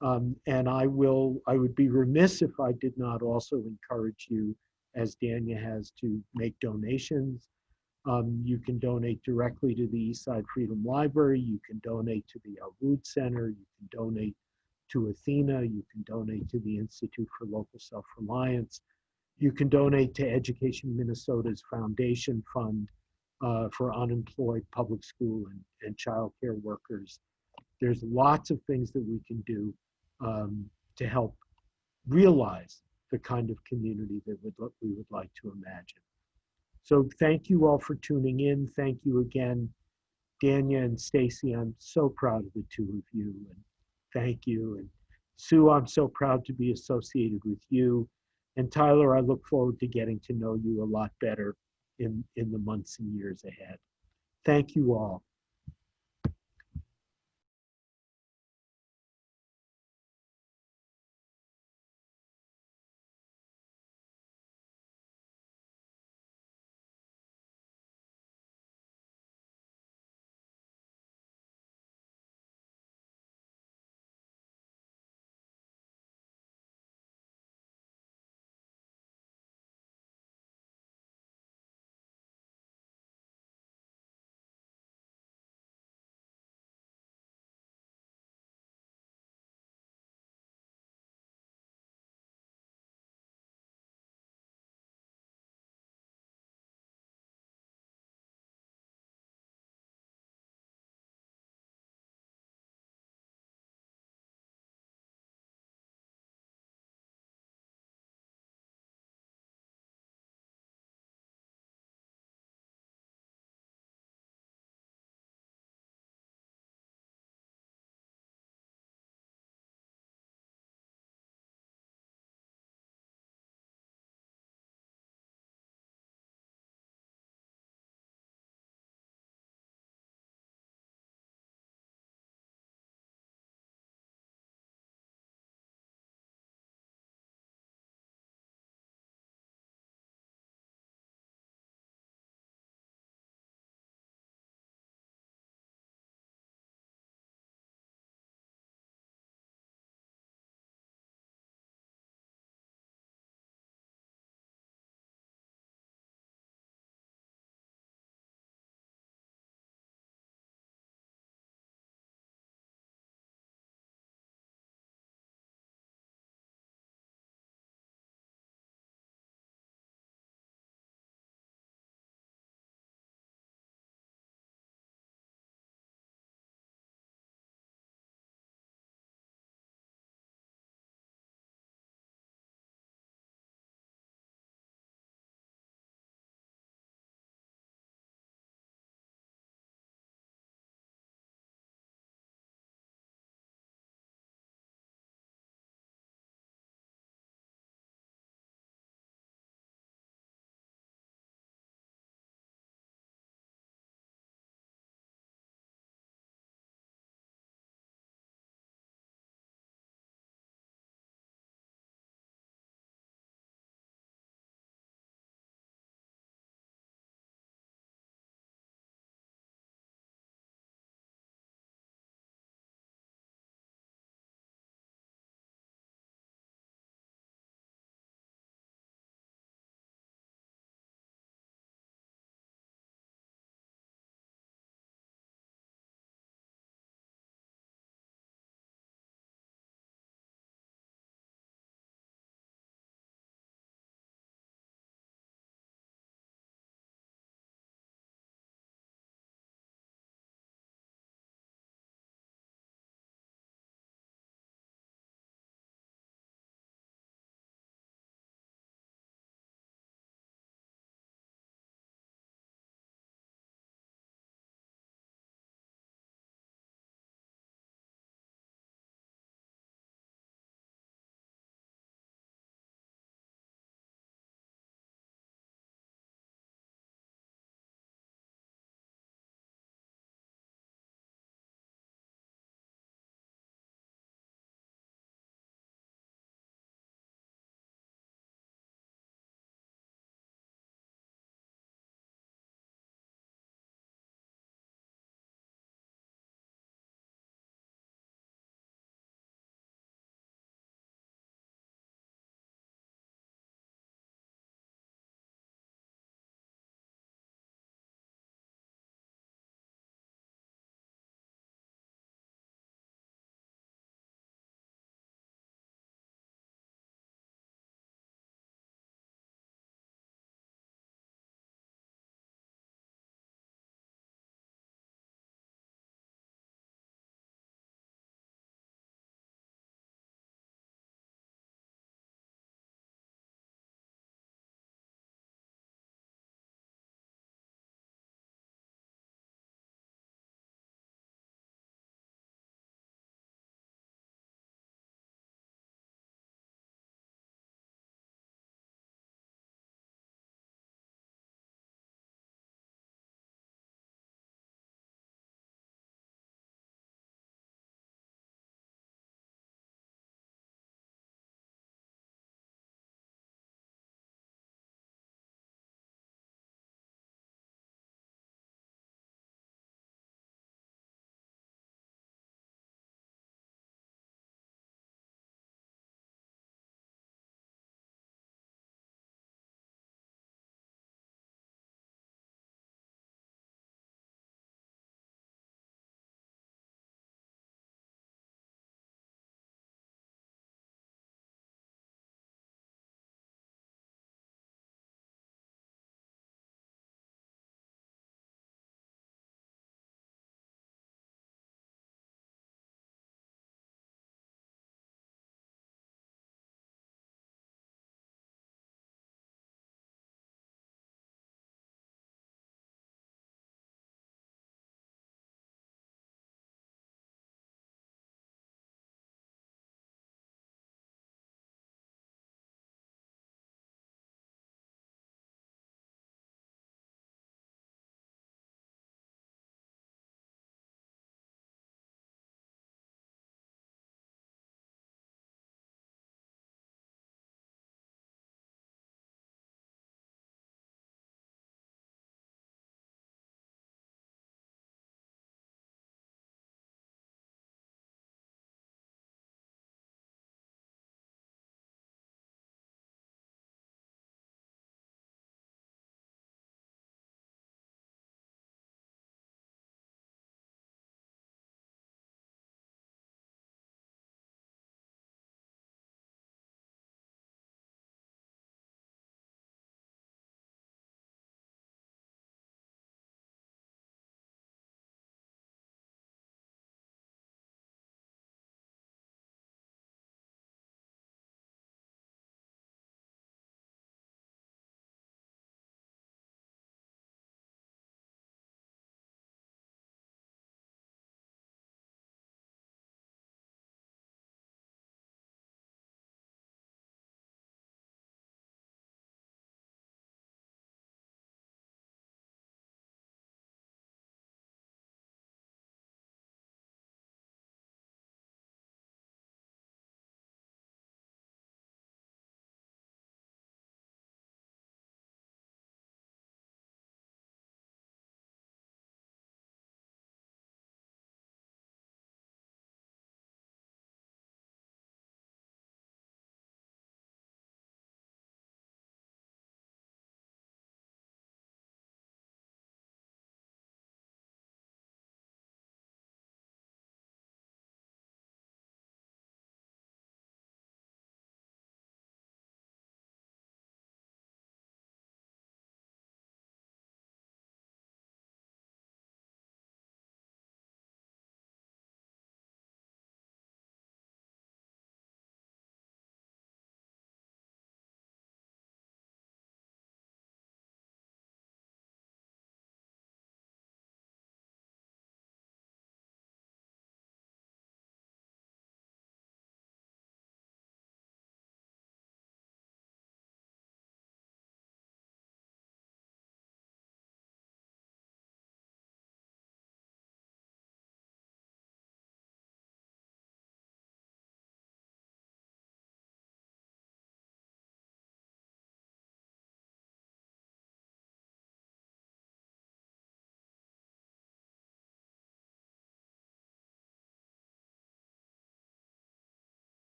And I would be remiss if I did not also encourage you, as Dania has, to make donations. You can donate directly to the Eastside Freedom Library. You can donate to the Wood Center. You can donate to Athena. You can donate to the Institute for Local Self-Reliance. You can donate to Education Minnesota's Foundation Fund for unemployed public school and child care workers. There's lots of things that we can do to help realize the kind of community that we would like to imagine. So thank you all for tuning in. Thank you again, Dania and Stacy. I'm so proud of the two of you, and thank you. And Sue, I'm so proud to be associated with you. And Tyler, I look forward to getting to know you a lot better in the months and years ahead. Thank you all.